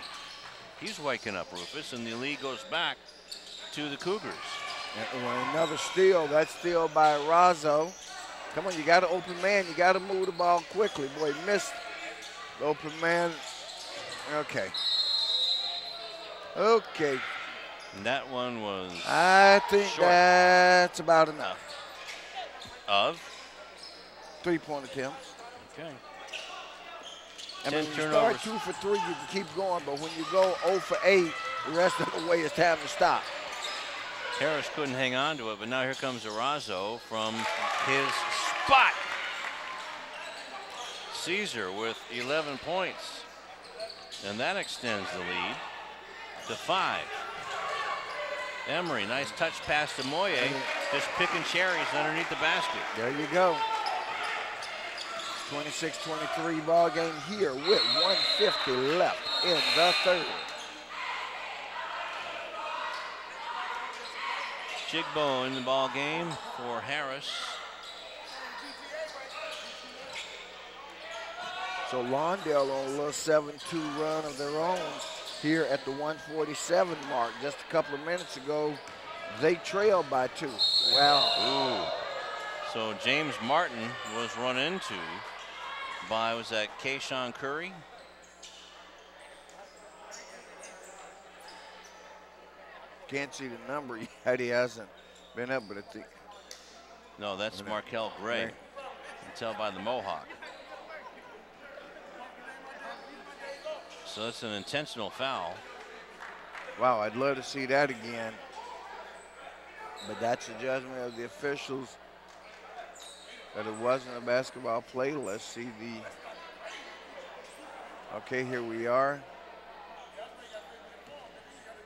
Speaker 1: He's waking up, Rufus, and the lead goes back to the Cougars.
Speaker 9: And another steal. That's steal by Razzo. Come on, you got an open man. You got to move the ball quickly. Boy, missed the open man. Okay. Okay.
Speaker 1: And that one was
Speaker 9: I think
Speaker 1: short.
Speaker 9: That's about enough.
Speaker 1: Of?
Speaker 9: 3-point attempts.
Speaker 1: Okay.
Speaker 9: I mean, when you start 2 for 3, you can keep going, but when you go 0 for 8, the rest of the way it's time to stop.
Speaker 1: Harris couldn't hang on to it, but now here comes Arazo from his spot. Caesar with 11 points. And that extends the lead to 5. Emery, nice touch pass to Moye, just picking cherries underneath the basket.
Speaker 9: There you go. 26-23 ball game here with 150 left in the third.
Speaker 1: Jigbo in the ball game for Harris.
Speaker 9: So Lawndale on a little 7-2 run of their own here at the 147 mark. Just a couple of minutes ago, they trailed by 2. Wow.
Speaker 1: Ooh. So James Martin was run into by, was that Kayshawn Curry?
Speaker 9: Can't see the number yet. He hasn't been up, but I think.
Speaker 1: No, that's Markel Gray. You can tell by the mohawk. So that's an intentional foul.
Speaker 9: Wow, I'd love to see that again. But that's the judgment of the officials that it wasn't a basketball play. Let's see the. Okay, here we are.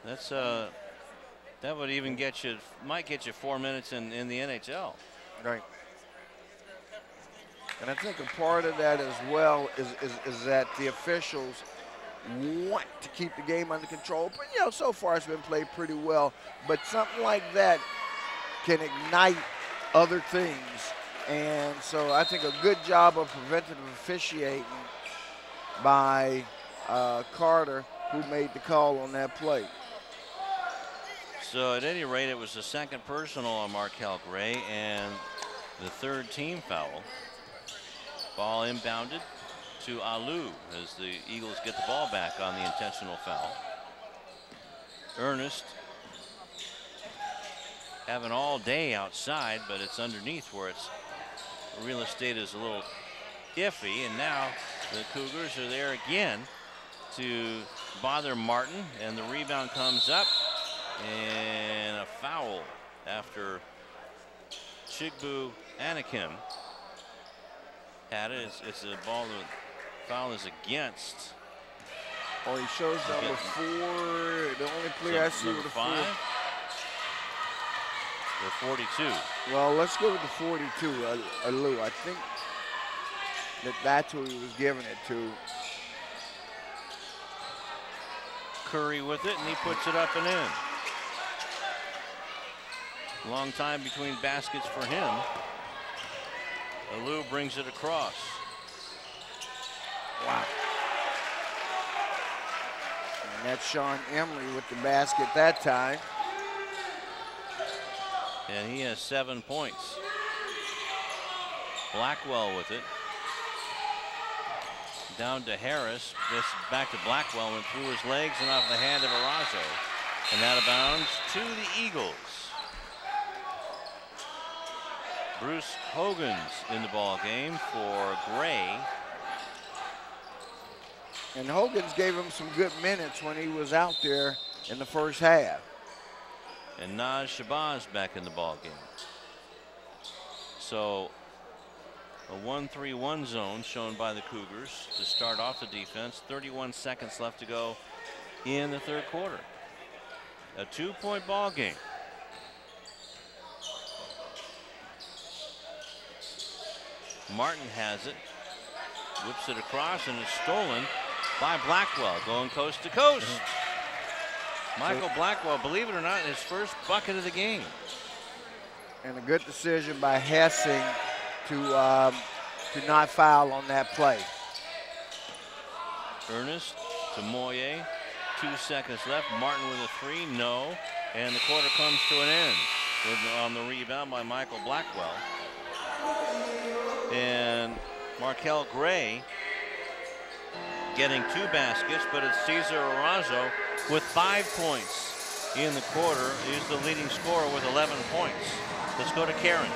Speaker 1: That's that would even get you, might get you 4 minutes in the NHL.
Speaker 9: Right. And I think a part of that as well is that the officials want to keep the game under control. But, you know, so far it's been played pretty well. But something like that can ignite other things. And so I think a good job of preventative officiating by Carter, who made the call on that play.
Speaker 1: So at any rate, it was the second personal on Markel Gray and the third team foul. Ball inbounded to Alou as the Eagles get the ball back on the intentional foul. Ernest having all day outside, but it's underneath where it's real estate is a little iffy, and now the Cougars are there again to bother Martin, and the rebound comes up and a foul after Chigbu Anakim had it. It's a ball, the foul is against.
Speaker 9: Oh, he shows number 4. The only player I see with a 4.
Speaker 1: Or 42.
Speaker 9: Well, let's go with the 42, Alou. I think that's who he was giving it to.
Speaker 1: Curry with it, and he puts it up and in. Long time between baskets for him. Alou brings it across.
Speaker 9: Wow. And that's Sean Emery with the basket that time.
Speaker 1: And he has 7 points. Blackwell with it. Down to Harris. This back to Blackwell, went through his legs and off the hand of Arazo. And out of bounds to the Eagles. Bruce Hogan's in the ball game for Gray.
Speaker 9: And Hogan's gave him some good minutes when he was out there in the first half.
Speaker 1: And Naz Shabazz back in the ball game. So a 1-3-1 zone shown by the Cougars to start off the defense. 31 seconds left to go in the third quarter. A 2-point ball game. Martin has it, whips it across, and is stolen by Blackwell, going coast to coast. Michael Blackwell, believe it or not, his first bucket of the game.
Speaker 9: And a good decision by Hessing to to not foul on that play.
Speaker 1: Ernest to Moyer. 2 seconds left. Martin with a three. No. And the quarter comes to an end on the rebound by Michael Blackwell. And Markel Gray getting 2 baskets, but it's Cesar Arazo with 5 points in the quarter. He's the leading scorer with 11 points. Let's go to Karen.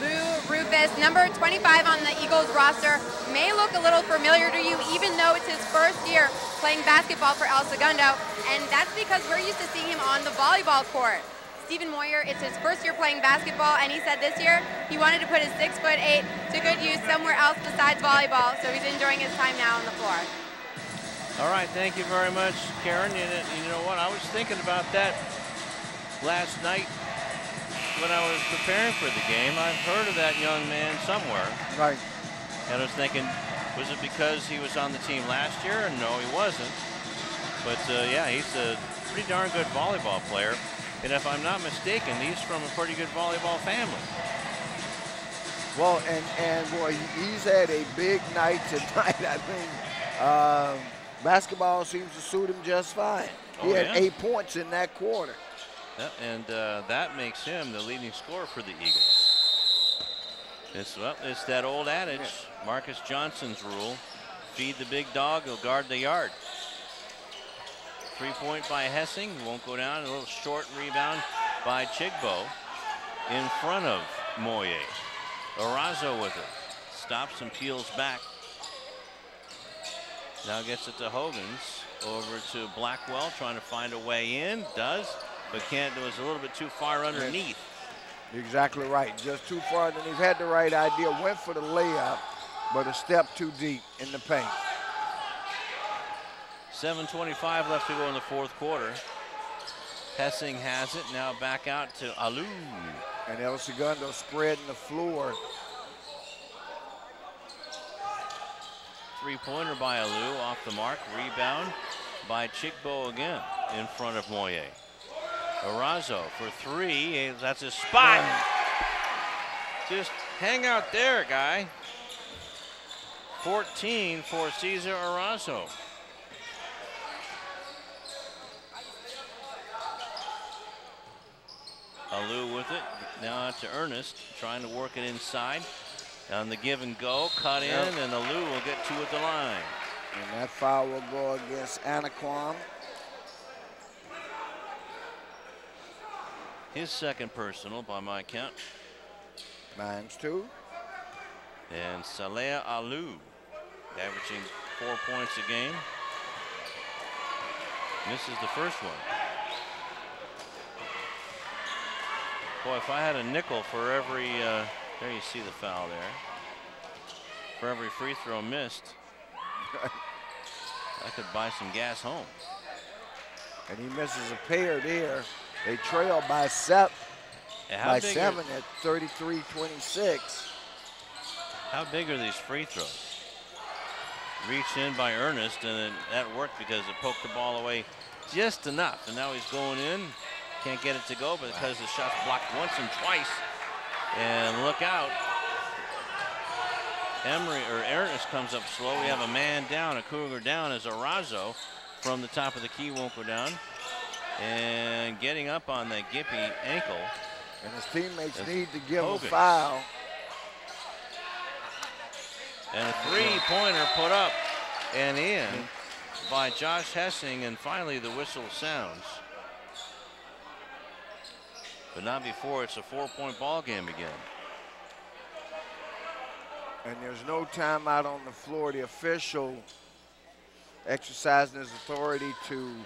Speaker 3: Lou Rufus, number 25 on the Eagles roster, may look a little familiar to you, even though it's his first year playing basketball for El Segundo, and that's because we're used to seeing him on the volleyball court. Stephen Moyer, it's his first year playing basketball, and he said this year he wanted to put his 6'8" to good use somewhere else besides volleyball, so he's enjoying his time now on the floor.
Speaker 1: All right, thank you very much, Karen. You know what, I was thinking about that last night when I was preparing for the game. I've heard of that young man somewhere.
Speaker 9: Right.
Speaker 1: And I was thinking, was it because he was on the team last year? No, he wasn't. But yeah, he's a pretty darn good volleyball player. And if I'm not mistaken, he's from a pretty good volleyball family.
Speaker 9: Well, and boy, he's had a big night tonight. I think basketball seems to suit him just fine. He had 8 points in that quarter.
Speaker 1: And that makes him the leading scorer for the Eagles. It's that old adage, Marcus Johnson's rule: feed the big dog, he'll guard the yard. 3-point by Hessing, won't go down. A little short rebound by Chigbo in front of Moyer. Arazo with it, stops and peels back. Now gets it to Hogans, over to Blackwell, trying to find a way in, does. But can't, it was a little bit too far underneath.
Speaker 9: You're exactly right. Just too far underneath. Had the right idea, went for the layup, but a step too deep in the paint.
Speaker 1: 7:25 left to go in the fourth quarter. Hessing has it, now back out to Alou.
Speaker 9: And El Segundo spreading the floor.
Speaker 1: 3-pointer by Alou, off the mark. Rebound by Chigbo again in front of Moyer. Arazo for 3, that's his spot. Just hang out there, guy. 14 for Cesar Arazo. Alou with it, now out to Ernest, trying to work it inside. On the give and go, cut in, and Alou will get 2 at the line.
Speaker 9: And that foul will go against Anaquam.
Speaker 1: His second personal by my count.
Speaker 9: Mine's 2.
Speaker 1: And Saleh Alou averaging 4 points a game. Misses the first one. Boy, if I had a nickel for every, there you see the foul there. For every free throw missed, I could buy some gas home.
Speaker 9: And he misses a pair there. They trail by 7 at 33-26.
Speaker 1: How big are these free throws? Reached in by Ernest, and then that worked because it poked the ball away just enough. And now he's going in. Can't get it to go, but because the shot's blocked once and twice. And look out. Ernest comes up slow. We have a man down, a Cougar down, as Arazo from the top of the key won't go down. And getting up on that Gippy ankle.
Speaker 9: And his teammates need to give a foul.
Speaker 1: And a 3-pointer put up and in by Josh Hessing, and finally the whistle sounds. But not before it's a 4-point ball game again.
Speaker 9: And there's no timeout on the floor. The official exercising his authority to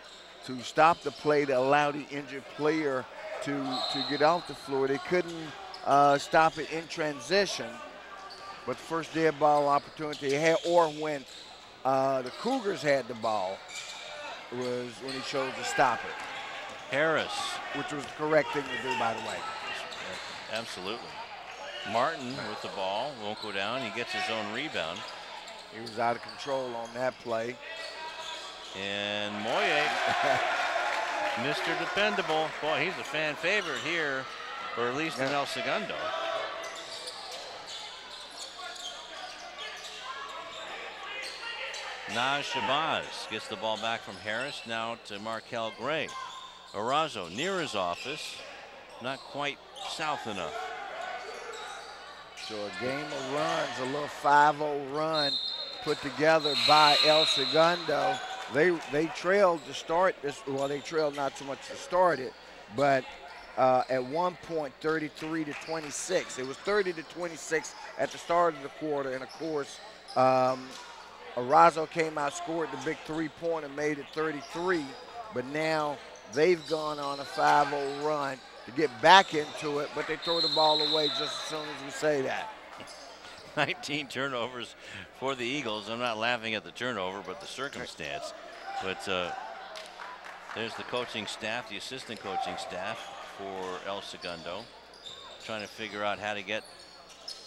Speaker 9: stop the play to allow the injured player to get off the floor. They couldn't stop it in transition. But the first dead ball opportunity he had, or when the Cougars had the ball, was when he chose to stop it.
Speaker 1: Harris.
Speaker 9: Which was the correct thing to do, by the way.
Speaker 1: Absolutely. Martin with the ball, won't go down. He gets his own rebound.
Speaker 9: He was out of control on that play.
Speaker 1: And Moyer, Mr. Dependable. Boy, he's a fan favorite here, or at least in El Segundo. Naj Shabazz gets the ball back from Harris. Now to Markel Gray. Arazo near his office. Not quite south enough.
Speaker 9: So a game of runs, a little 5-0 run put together by El Segundo. They trailed to start this. Well, they trailed not so much to start it, but at one point 33-26. It was 30-26 at the start of the quarter, and of course Arazo came out, scored the big 3-pointer, made it 33, but now they've gone on a 5-0 run to get back into it, but they throw the ball away just as soon as we say that.
Speaker 1: 19 turnovers for the Eagles. I'm not laughing at the turnover, but the circumstance. But there's the coaching staff, the assistant coaching staff for El Segundo, trying to figure out how to get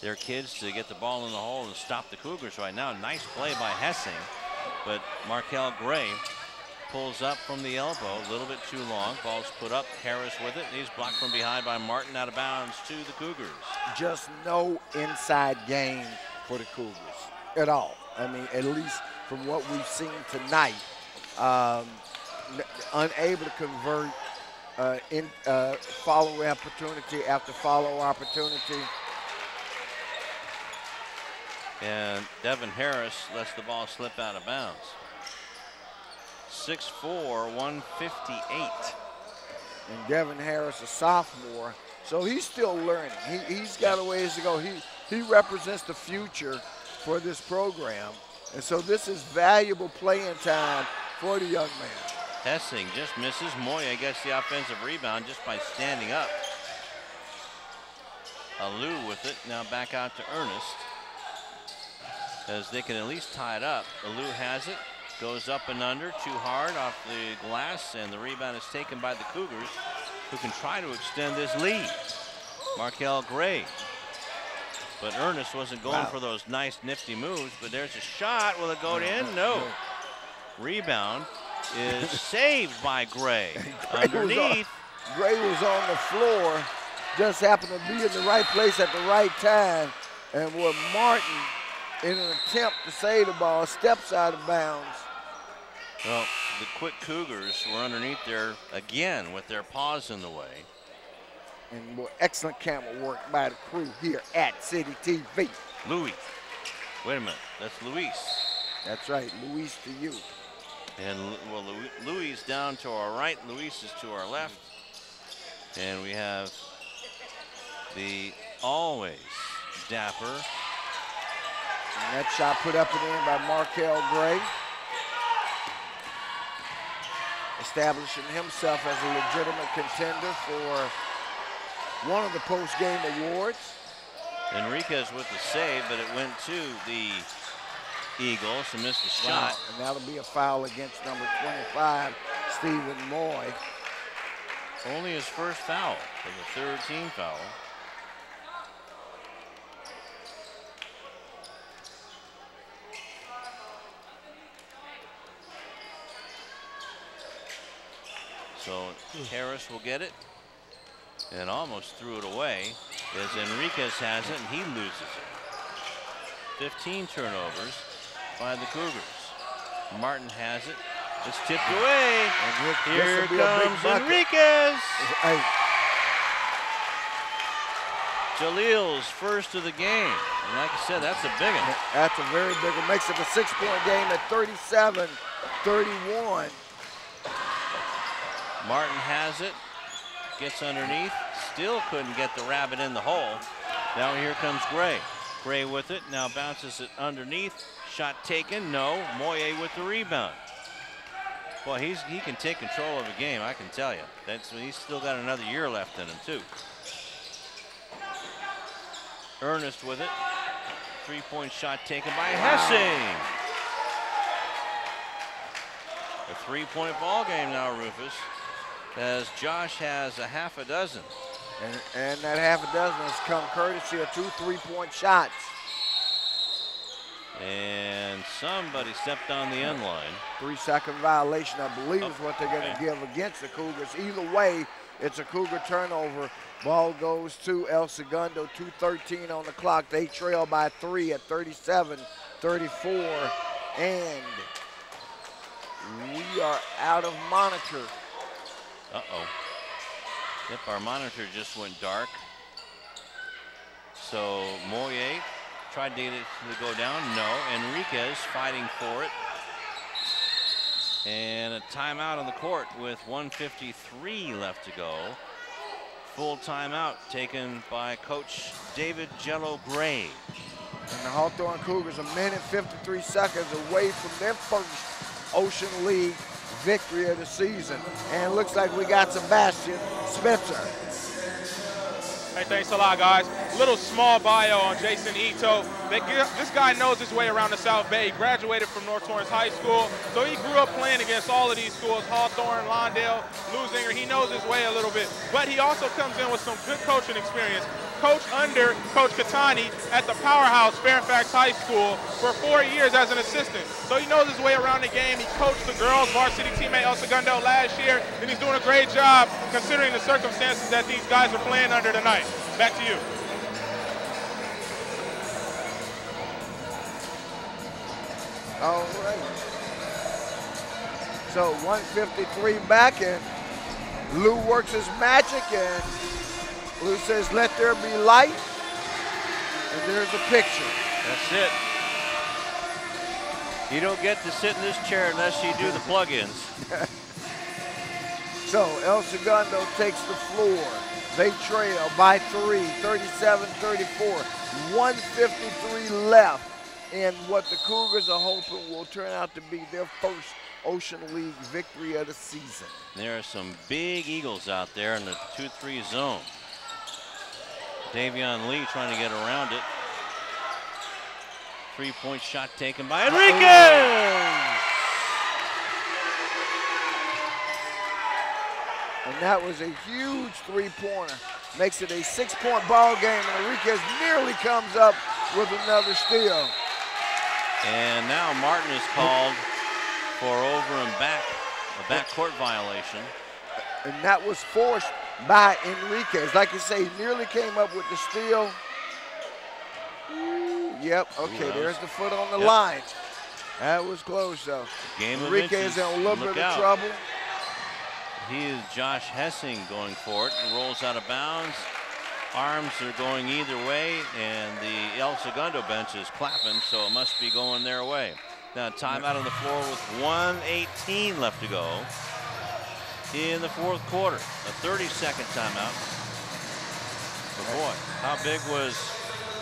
Speaker 1: their kids to get the ball in the hole and stop the Cougars right now. Nice play by Hessing, but Markel Gray pulls up from the elbow, a little bit too long. Ball's put up, Harris with it. He's blocked from behind by Martin, out of bounds to the Cougars.
Speaker 9: Just no inside game for the Cougars at all. I mean, at least from what we've seen tonight, unable to convert follow opportunity after follow opportunity.
Speaker 1: And Devin Harris lets the ball slip out of bounds. 6'4", 158.
Speaker 9: And Devin Harris, a sophomore, so he's still learning. He's got a ways to go. He represents the future for this program, and so this is valuable playing time for the young man.
Speaker 1: Hessing just misses. Moya gets the offensive rebound just by standing up. Alou with it, now back out to Ernest, as they can at least tie it up. Alou has it. Goes up and under, too hard off the glass, and the rebound is taken by the Cougars, who can try to extend this lead. Markel Gray. But Ernest wasn't going for those nice, nifty moves, but there's a shot. Will it go in? No. Rebound is saved by Gray. Underneath.
Speaker 9: Gray was on the floor, just happened to be in the right place at the right time, and with Martin, in an attempt to save the ball, steps out of bounds.
Speaker 1: Well, the quick Cougars were underneath there again with their paws in the way.
Speaker 9: And excellent camera work by the crew here at City TV.
Speaker 1: Louis. Wait a minute. That's Luis.
Speaker 9: That's right. Luis to you.
Speaker 1: And well, Louis down to our right. Luis is to our left. And we have the always dapper.
Speaker 9: And that shot put up and in by Markel Gray, establishing himself as a legitimate contender for one of the post-game awards.
Speaker 1: Enriquez with the save, but it went to the Eagles and missed the shot.
Speaker 9: Wow. And that'll be a foul against number 25, Stephen Moy.
Speaker 1: Only his first foul for the third team foul. So Harris will get it and almost threw it away as Enriquez has it and he loses it. 15 turnovers by the Cougars. Martin has it. It's tipped away. Here comes Enriquez.
Speaker 9: Hey.
Speaker 1: Jalil's first of the game. And like I said, that's a big one.
Speaker 9: That's a very big one. Makes it a 6-point game at 37-31.
Speaker 1: Martin has it, gets underneath, still couldn't get the rabbit in the hole. Now here comes Gray. Gray with it, now bounces it underneath. Shot taken, no. Moye with the rebound. Well, he can take control of a game, I can tell you. He's still got another year left in him, too. Ernest with it. 3-point shot taken by Hessing. A 3-point ball game now, Rufus, as Josh has a half a dozen.
Speaker 9: And that half a dozen has come courtesy of 2 3-point shots.
Speaker 1: And somebody stepped on the end line.
Speaker 9: 3-second violation, I believe, is what they're going to give against the Cougars. Either way, it's a Cougar turnover. Ball goes to El Segundo, 2:13 on the clock. They trail by 3 at 37-34. And we are out of monitor.
Speaker 1: Uh-oh. Yep, our monitor just went dark. So Moye tried to get it to go down. No. Enriquez fighting for it. And a timeout on the court with 1:53 left to go. Full timeout taken by Coach David Jello Gray.
Speaker 9: And the Hawthorne Cougars 1:53 away from their first Ocean League victory of the season. And it looks like we got Sebastian Spencer.
Speaker 4: Hey, thanks a lot, guys. Little small bio on Jason Ito. This guy knows his way around the South Bay. He graduated from North Torrance High School, so he grew up playing against all of these schools, Hawthorne, Lawndale, Lusinger. He knows his way a little bit, but he also comes in with some good coaching experience. Coached under Coach Catani at the powerhouse Fairfax High School for 4 years as an assistant. So he knows his way around the game. He coached the girls varsity teammate El Segundo last year, and he's doing a great job considering the circumstances that these guys are playing under tonight. Back to you.
Speaker 9: All right. So 1:53 back, and Lou works his magic, and Lou says, let there be light, and there's a picture.
Speaker 1: That's it. You don't get to sit in this chair unless you do the plug-ins.
Speaker 9: So El Segundo takes the floor. They trail by 3, 37-34. 1:53 left, and what the Cougars are hoping will turn out to be their first Ocean League victory of the season.
Speaker 1: There are some big Eagles out there in the 2-3 zone. Davion Lee trying to get around it. 3-point shot taken by Enriquez!
Speaker 9: And that was a huge three-pointer. Makes it a 6-point ball game, and Enriquez nearly comes up with another steal.
Speaker 1: And now Martin is called for over and back, a backcourt violation.
Speaker 9: And that was forced by Enriquez. Like you say, he nearly came up with the steal. Yep, okay, there's the foot on the line. That was close, though.
Speaker 1: Game
Speaker 9: Enriquez in a little bit of trouble.
Speaker 1: He is Josh Hessing going for it. He rolls out of bounds. Arms are going either way, and the El Segundo bench is clapping, so it must be going their way. Now timeout on the floor with 1:18 left to go in the fourth quarter. A 30-second timeout. But boy, how big was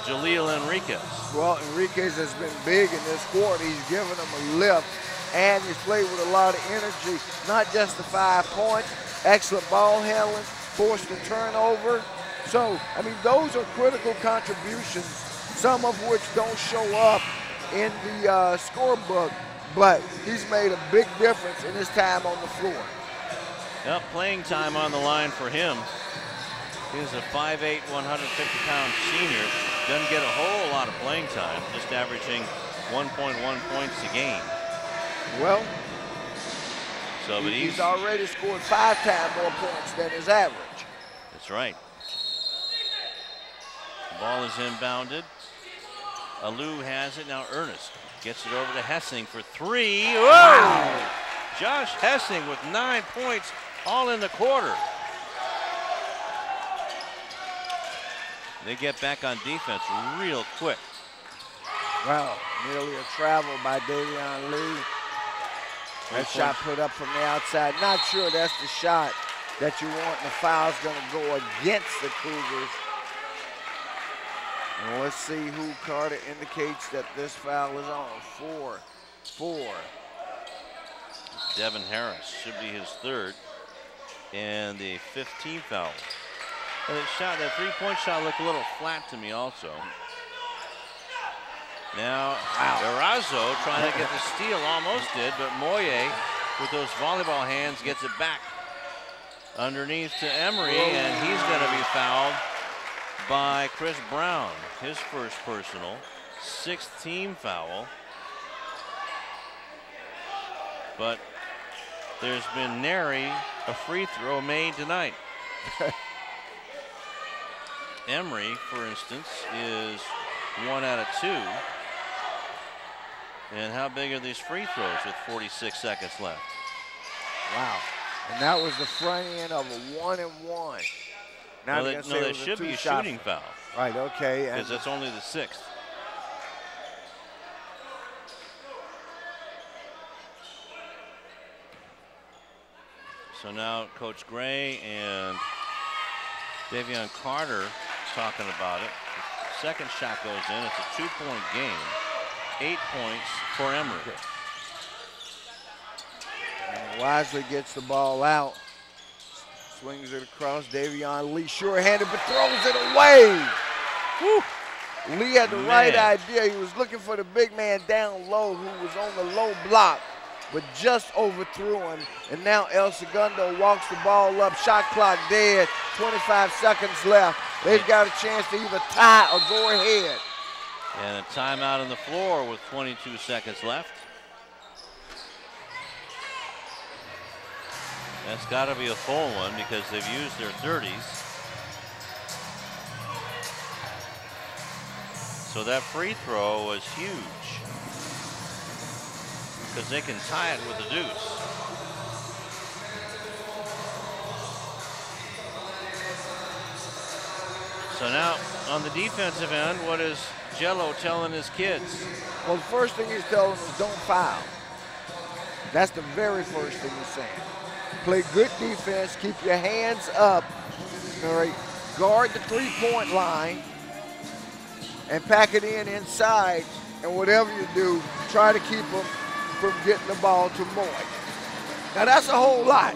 Speaker 1: Jaleel Enriquez?
Speaker 9: Well, Enriquez has been big in this quarter. He's given them a lift, and he's played with a lot of energy. Not just the 5 points, excellent ball handling, forced a turnover. So, I mean, those are critical contributions, some of which don't show up in the scorebook, but he's made a big difference in his time on the floor.
Speaker 1: Yep, playing time on the line for him. He's a 5'8", 150-pound senior. Doesn't get a whole lot of playing time, just averaging 1.1 points a game.
Speaker 9: Well,
Speaker 1: so but
Speaker 9: he's already scored 5 times more points than his average.
Speaker 1: That's right. The ball is inbounded. Alou has it. Now Ernest gets it over to Hessing for 3. Whoa! Wow. Josh Hessing with 9 points, all in the quarter. They get back on defense real quick.
Speaker 9: Wow, nearly a travel by Davion Lee. That shot put up from the outside. Not sure that's the shot that you want. The foul's going to go against the Cougars. And let's see who Carter indicates that this foul is on. 4.
Speaker 1: Devin Harris should be his 3rd. And the 15th foul. And that 3-point shot looked a little flat to me also. Now, Erazo trying to get the steal, almost did, but Moye with those volleyball hands gets it back underneath to Emery, and he's going to be fouled by Chris Brown, his first personal, 6th team foul. But there's been nary a free throw made tonight. Emery, for instance, is 1 out of 2. And how big are these free throws with 46 seconds left?
Speaker 9: Wow. And that was the front end of a 1-and-1. Now
Speaker 1: no, that should be a shooting foul.
Speaker 9: Right, okay.
Speaker 1: Because that's only the 6th. So now Coach Gray and Davion Carter talking about it. The second shot goes in. It's a 2-point game. 8 points for Emory.
Speaker 9: And Wisely gets the ball out. Swings it across. Davion Lee sure-handed, but throws it away. Woo. Lee had the right idea. He was looking for the big man down low who was on the low block, but just overthrew him. And now El Segundo walks the ball up. Shot clock dead. 25 seconds left. They've got a chance to either tie or go ahead.
Speaker 1: And a timeout on the floor with 22 seconds left. That's got to be a full one because they've used their 30s. So that free throw was huge because they can tie it with a deuce. So now on the defensive end, what is Jello telling his kids?
Speaker 9: Well, the first thing he's telling them is don't foul. That's the very first thing he's saying. Play good defense, keep your hands up, all right, guard the three-point line, and pack it in inside, and whatever you do, try to keep them from getting the ball to Moy. Now that's a whole lot.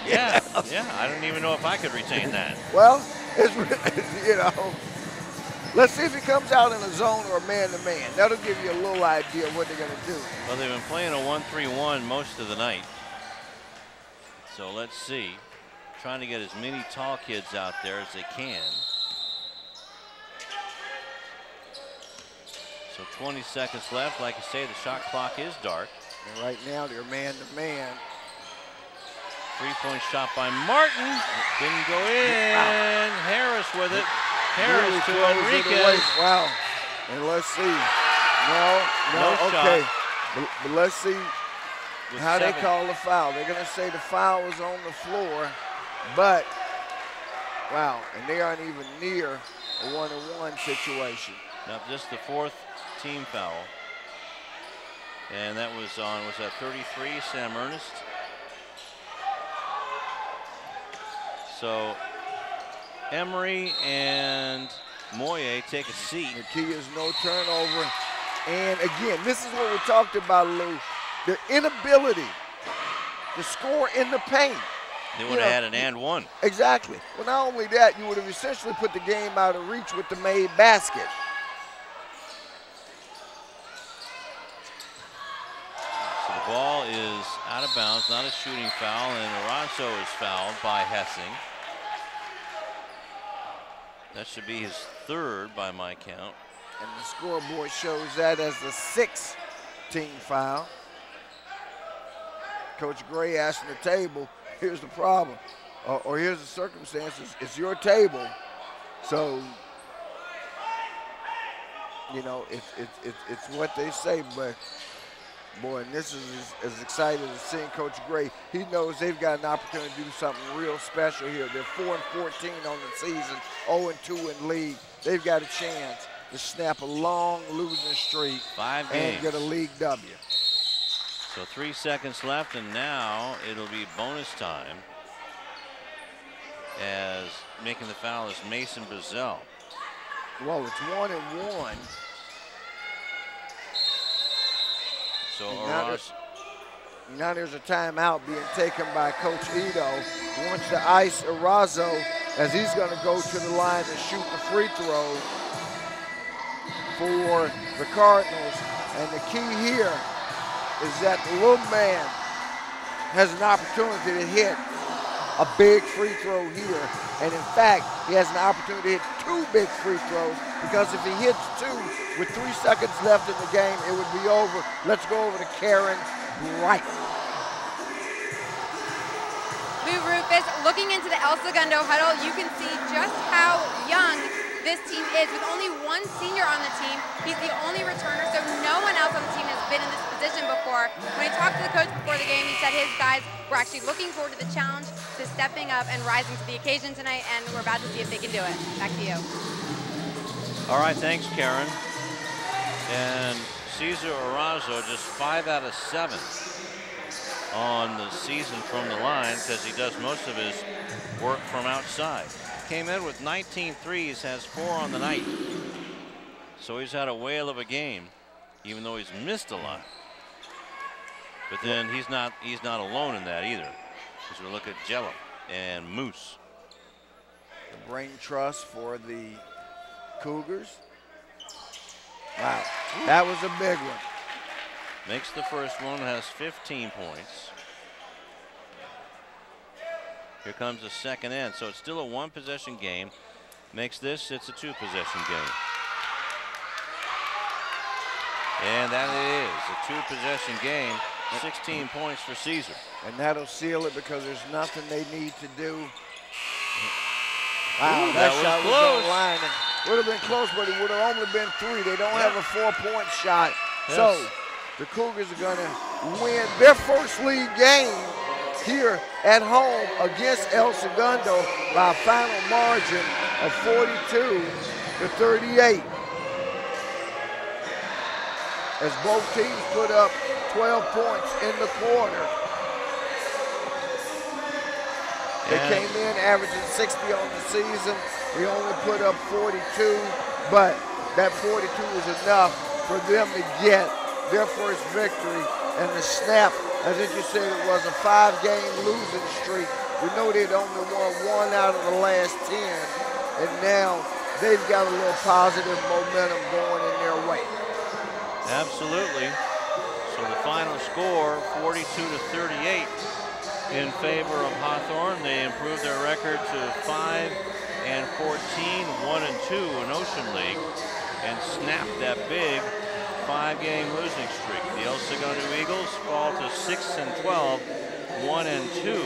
Speaker 1: Yeah, I don't even know if I could retain that.
Speaker 9: Well, it's, you know, let's see if he comes out in a zone or a man-to-man. That'll give you a little idea of what they're going to do.
Speaker 1: Well, they've been playing a 1-3-1 most of the night. So let's see. Trying to get as many tall kids out there as they can. So 20 seconds left. Like I say, the shot clock is dark.
Speaker 9: And right now they're man-to-man.
Speaker 1: Three-point shot by Martin. Didn't go in. Harris with it. Harris really to Enriquez.
Speaker 9: Wow. And let's see. No, okay. But let's see how they call the foul. They're going to say the foul was on the floor, but, wow, and they aren't even near a 1-on-1 situation.
Speaker 1: Now, just the 4th team foul. And that was on, was that 33, Sam Ernest? So, Emory and Moye take a seat.
Speaker 9: The key is no turnover. And again, this is what we talked about, Lou. The inability to score in the paint.
Speaker 1: They would have had an and one.
Speaker 9: Exactly. Well, not only that, you would have essentially put the game out of reach with the made basket.
Speaker 1: So the ball is out of bounds, not a shooting foul, and Alonso is fouled by Hessing. That should be his 3rd by my count.
Speaker 9: And the scoreboard shows that as the 6th team foul. Coach Gray asking the table, here's the problem, or here's the circumstances. It's your table, so you know it's what they say. But boy, and this is as excited as seeing Coach Gray. He knows they've got an opportunity to do something real special here. They're 4-14 on the season, 0-2 in league. They've got a chance to snap a long losing streak
Speaker 1: 5 games
Speaker 9: and get a league W.
Speaker 1: So 3 seconds left, and now it'll be bonus time as making the foul is Mason Bazell.
Speaker 9: Well, it's 1-1.
Speaker 1: So
Speaker 9: now there's a timeout being taken by Coach Ito. He wants to ice Erazo as he's going to go to the line and shoot the free throw for the Cardinals. And the key here is that the little man has an opportunity to hit a big free throw here. And in fact, he has an opportunity to hit 2 big free throws, because if he hits 2 with 3 seconds left in the game, it would be over. Let's go over to Karen Bright.
Speaker 3: Lou Rufus, looking into the El Segundo huddle, you can see just how young this team is. With only one senior on the team, he's the only returner, so no one else on the team has been in this position before. When he talked to the coach before the game, he said his guys were actually looking forward to the challenge, to stepping up and rising to the occasion tonight, and we're about to see if they can do it. Back to you.
Speaker 1: All right, thanks, Karen. And Cesar Orazo just 5 out of 7 on the season from the line because he does most of his work from outside. Came in with 19 threes, has 4 on the night. So he's had a whale of a game, even though he's missed a lot. But then he's not alone in that either. As we look at Jello and Moose.
Speaker 9: The brain trust for the Cougars. Wow, that was a big one.
Speaker 1: Makes the first one, has 15 points. Here comes the second end, so it's still a 1-possession game. Makes this, it's a 2-possession game. And that it is, a 2-possession game, 16 points for Cesar.
Speaker 9: And that'll seal it because there's nothing they need to do. Wow, that shot was on the line. Would have been close, but it would have only been 3. They don't have a 4-point shot.
Speaker 1: Yes.
Speaker 9: So the Cougars are going to win their first league game here at home against El Segundo by a final margin of 42-38. As both teams put up 12 points in the quarter. They came in averaging 60 on the season. We only put up 42, but that 42 was enough for them to get their first victory and the snap. I think you said it was a 5-game losing streak. We know they'd only won 1 out of the last 10, and now they've got a little positive momentum going in their way.
Speaker 1: Absolutely. So the final score, 42-38 in favor of Hawthorne. They improved their record to 5-14, 1-2 in Ocean League, and snapped that big 5-game losing streak. The El Segundo Eagles fall to 6-12, 1-2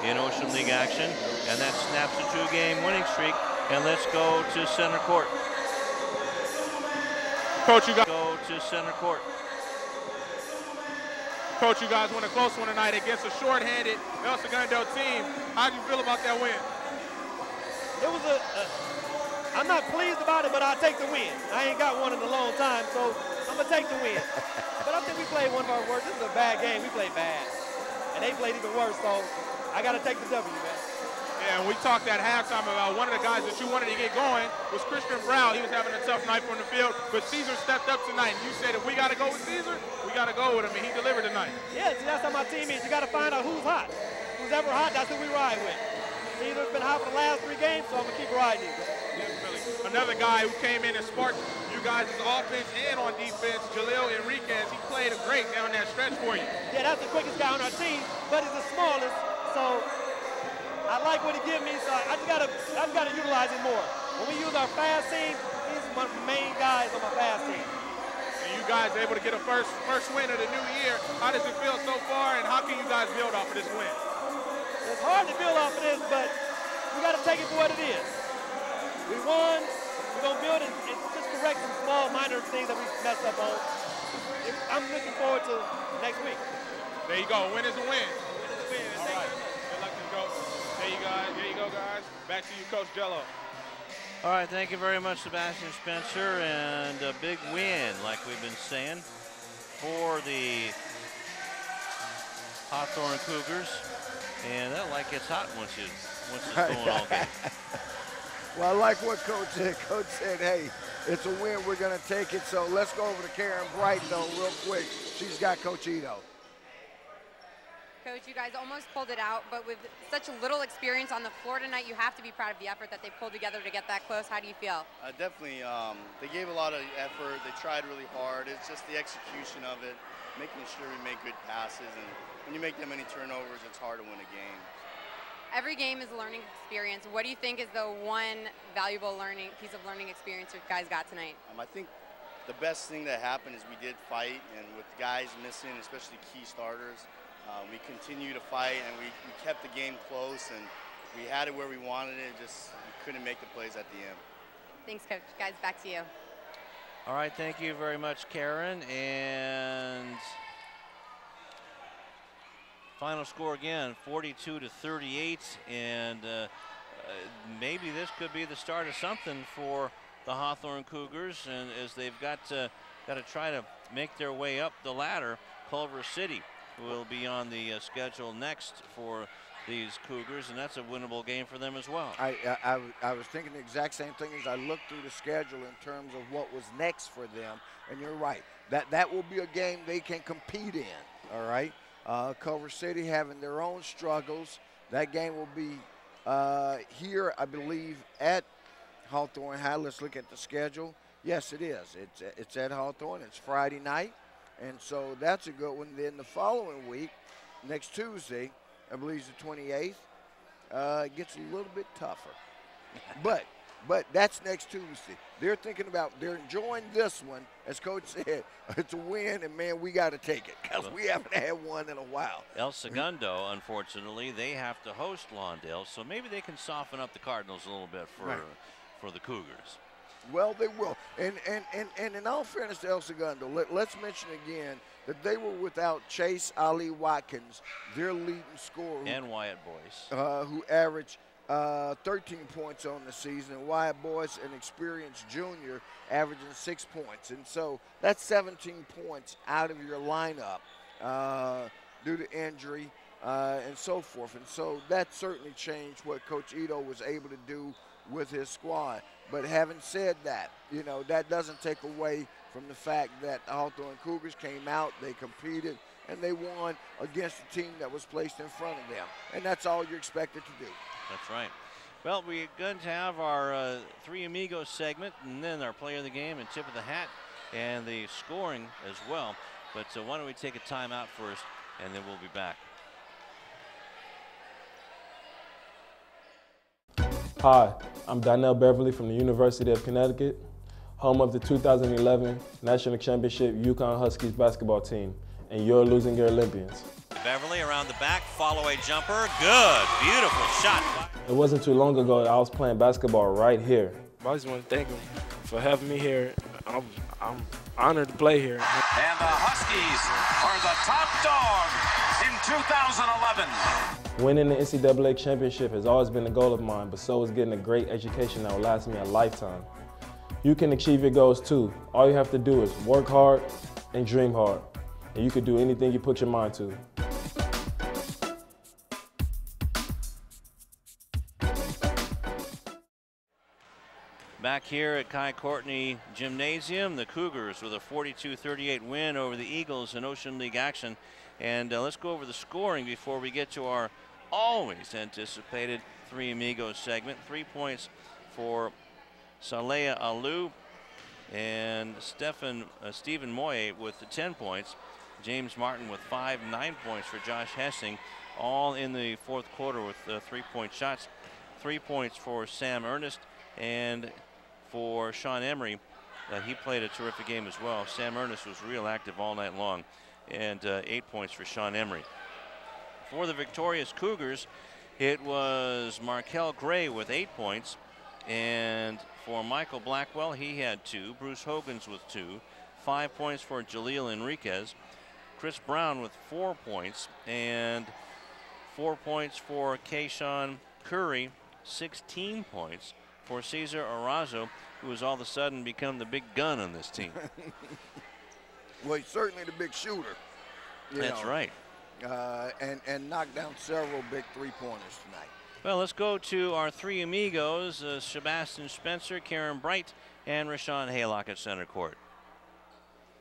Speaker 1: in Ocean League action, and that snaps a 2-game winning streak. And let's go to center court.
Speaker 4: Coach, you got
Speaker 1: go to center court.
Speaker 4: Coach, you guys won a close one tonight against a short-handed El Segundo team. How do you feel about that win?
Speaker 12: It was I'm not pleased about it, but I'll take the win. I ain't got one in a long time, so I'm going to take the win. But I think we played one of our worst. This is a bad game. We played bad. And they played even worse, so I got to take the W, man.
Speaker 4: Yeah, and we talked at halftime about one of the guys that you wanted to get going was Christian Brown. He was having a tough night from the field, but Cesar stepped up tonight. And you said if we got to go with Cesar, we got to go with him, and he delivered tonight.
Speaker 12: Yeah, see, that's how my team is. You got to find out who's hot. Who's ever hot, that's who we ride with. Cesar's been hot for the last 3 games, so I'm going to keep riding him.
Speaker 4: Definitely. Another guy who came in and sparked you guys' offense and on defense, Jaleel Enriquez. He played great down that stretch for you.
Speaker 12: Yeah, that's the quickest guy on our team, but he's the smallest, so I like what he gives me, so I just gotta utilize him more. When we use our fast team, he's one of the main guys on my fast team.
Speaker 4: And you guys able to get a first win of the new year. How does it feel so far, and how can you guys build off of this win?
Speaker 12: It's hard to build off of this, but we got to take it for what it is. We won. We're going to build it and just correct some small, minor things that we messed up on. I'm looking forward to next week.
Speaker 4: There you go. Win is a win.
Speaker 12: Win is a win.
Speaker 4: All right. Good luck to go. There you go, guys. Back to you, Coach Jello.
Speaker 1: All right, thank you very much, Sebastian Spencer, and a big win, like we've been saying, for the Hawthorne Cougars. And that light gets hot once it's going all game.
Speaker 9: Well, I like what Coach said. Coach said, hey, it's a win. We're going to take it. So let's go over to Karen Bright, though, real quick. She's got Coach Ito.
Speaker 3: Coach, you guys almost pulled it out, but with such little experience on the floor tonight, you have to be proud of the effort that they pulled together to get that close. How do you feel?
Speaker 13: Definitely. They gave a lot of effort. They tried really hard. It's just the execution of it, making sure we make good passes. And when you make that many turnovers, it's hard to win a game.
Speaker 3: Every game is a learning experience. What do you think is the one valuable piece of learning experience you guys got tonight?
Speaker 13: I think the best thing that happened is we did fight, and with guys missing, especially key starters, we continued to fight, and we kept the game close, and we had it where we wanted it, just we couldn't make the plays at the end.
Speaker 3: Thanks, Coach. Guys, back to you.
Speaker 1: All right, thank you very much, Karen. And final score again, 42-38, and maybe this could be the start of something for the Hawthorne Cougars, and as they've got to try to make their way up the ladder. Culver City will be on the schedule next for these Cougars, and that's a winnable game for them as well.
Speaker 9: I was thinking the exact same thing as I looked through the schedule in terms of what was next for them, and you're right. That will be a game they can compete in, all right? Culver City having their own struggles. That game will be here, I believe, at Hawthorne High. Let's look at the schedule. Yes, it is. It's at Hawthorne. It's Friday night, and so that's a good one. Then the following week, next Tuesday, I believe it's the 28th, it gets a little bit tougher. But that's next Tuesday. They're enjoying this one. As Coach said, it's a win, and, man, we got to take it because we haven't had one in a while.
Speaker 1: El Segundo, unfortunately, they have to host Lawndale, so maybe they can soften up the Cardinals a little bit for the Cougars.
Speaker 9: Well, they will. And in all fairness to El Segundo, let's mention again that they were without Chase Ali Watkins, their leading scorer.
Speaker 1: And Wyatt Boyce.
Speaker 9: Who averaged 13 points on the season. And Wyatt Boyce, an experienced junior, averaging 6 points. And so that's 17 points out of your lineup due to injury and so forth. And so that certainly changed what Coach Ito was able to do with his squad. But having said that, you know, that doesn't take away from the fact that the Hawthorne Cougars came out, they competed, and they won against a team that was placed in front of them. And that's all you're expected to do.
Speaker 1: That's right. Well, we're going to have our Three Amigos segment, and then our player of the game and tip of the hat, and the scoring as well. But why don't we take a timeout first, and then we'll be back.
Speaker 6: Hi, I'm Donnell Beverly from the University of Connecticut, home of the 2011 National Championship UConn Huskies basketball team, and you're losing your Olympians.
Speaker 1: Beverly around the back, follow-away jumper, good, beautiful shot.
Speaker 6: It wasn't too long ago that I was playing basketball right here.
Speaker 7: I just want to thank him for having me here. I'm honored to play here.
Speaker 8: And the Huskies are the top dog in 2011.
Speaker 6: Winning the NCAA championship has always been a goal of mine, but so is getting a great education that will last me a lifetime. You can achieve your goals too. All you have to do is work hard and dream hard, and you can do anything you put your mind to.
Speaker 1: Back here at Kai Courtney Gymnasium, the Cougars with a 42-38 win over the Eagles in Ocean League action. And let's go over the scoring before we get to our always anticipated Three Amigos segment. 3 points for Saleh Alou and Stephen Moye with 10 points. James Martin with 5, 9 points for Josh Hessing, all in the fourth quarter with 3-point shots. 3 points for Sam Ernest, and for Sean Emery, he played a terrific game as well. Sam Ernest was real active all night long, and 8 points for Sean Emery. For the victorious Cougars, it was Markel Gray with 8 points, and for Michael Blackwell, he had 2. Bruce Hogans with 2. 5 points for Jaleel Enriquez. Chris Brown with 4 points, and 4 points for Kayshawn Curry. 16 points for Cesar Arazo, who has all of a sudden become the big gun on this team.
Speaker 9: Well, he's certainly the big shooter.
Speaker 1: That's right.
Speaker 9: And knocked down several big three-pointers tonight.
Speaker 1: Well, let's go to our Three Amigos, Sebastian Spencer, Karen Bright, and Rashawn Haylock at center court.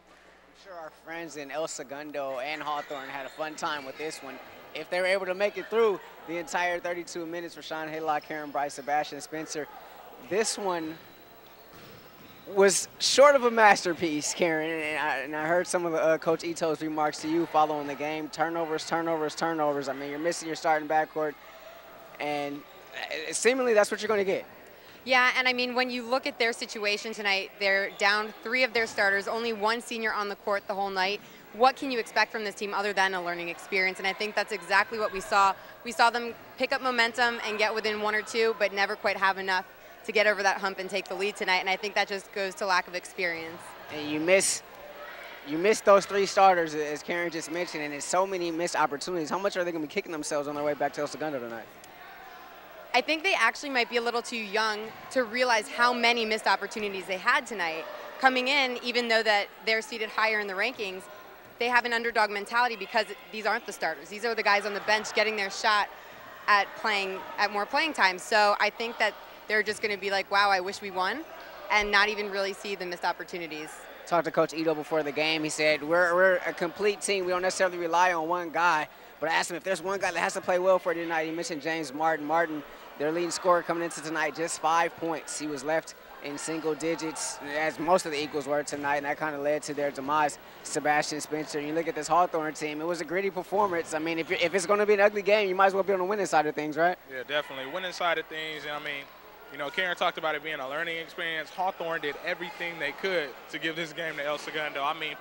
Speaker 5: I'm sure our friends in El Segundo and Hawthorne had a fun time with this one. If they were able to make it through the entire 32 minutes, Rashawn Haylock, Karen Bright, Sebastian Spencer, this one was short of a masterpiece, Karen. And I heard some of Coach Ito's remarks to you following the game. Turnovers, turnovers, turnovers. I mean, you're missing your starting backcourt, and seemingly that's what you're going to get.
Speaker 3: Yeah, and I mean, when you look at their situation tonight, they're down 3 of their starters, only 1 senior on the court the whole night. What can you expect from this team other than a learning experience? And I think that's exactly what we saw. We saw them pick up momentum and get within 1 or 2, but never quite have enough to get over that hump and take the lead tonight, and I think that just goes to lack of experience.
Speaker 5: And you miss those 3 starters, as Karen just mentioned, and there's so many missed opportunities. How much are they going to be kicking themselves on their way back to El Segundo tonight?
Speaker 3: I think they actually might be a little too young to realize how many missed opportunities they had tonight. Coming in, even though that they're seated higher in the rankings, they have an underdog mentality because these aren't the starters. These are the guys on the bench getting their shot at more playing time. So I think that they're just going to be like, wow, I wish we won, and not even really see the missed opportunities.
Speaker 5: Talked to Coach Ito before the game. He said, we're a complete team. We don't necessarily rely on one guy. But I asked him if there's one guy that has to play well for you tonight. He mentioned James Martin. Martin, their leading scorer coming into tonight, just 5 points. He was left in single digits, as most of the Eagles were tonight, and that kind of led to their demise. Sebastian Spencer, you look at this Hawthorne team, it was a gritty performance. I mean, if it's going to be an ugly game, you might as well be on the winning side of things, right?
Speaker 4: Yeah, definitely. Winning side of things, and I mean, you know, Karen talked about it being a learning experience. Hawthorne did everything they could to give this game to El Segundo. I mean,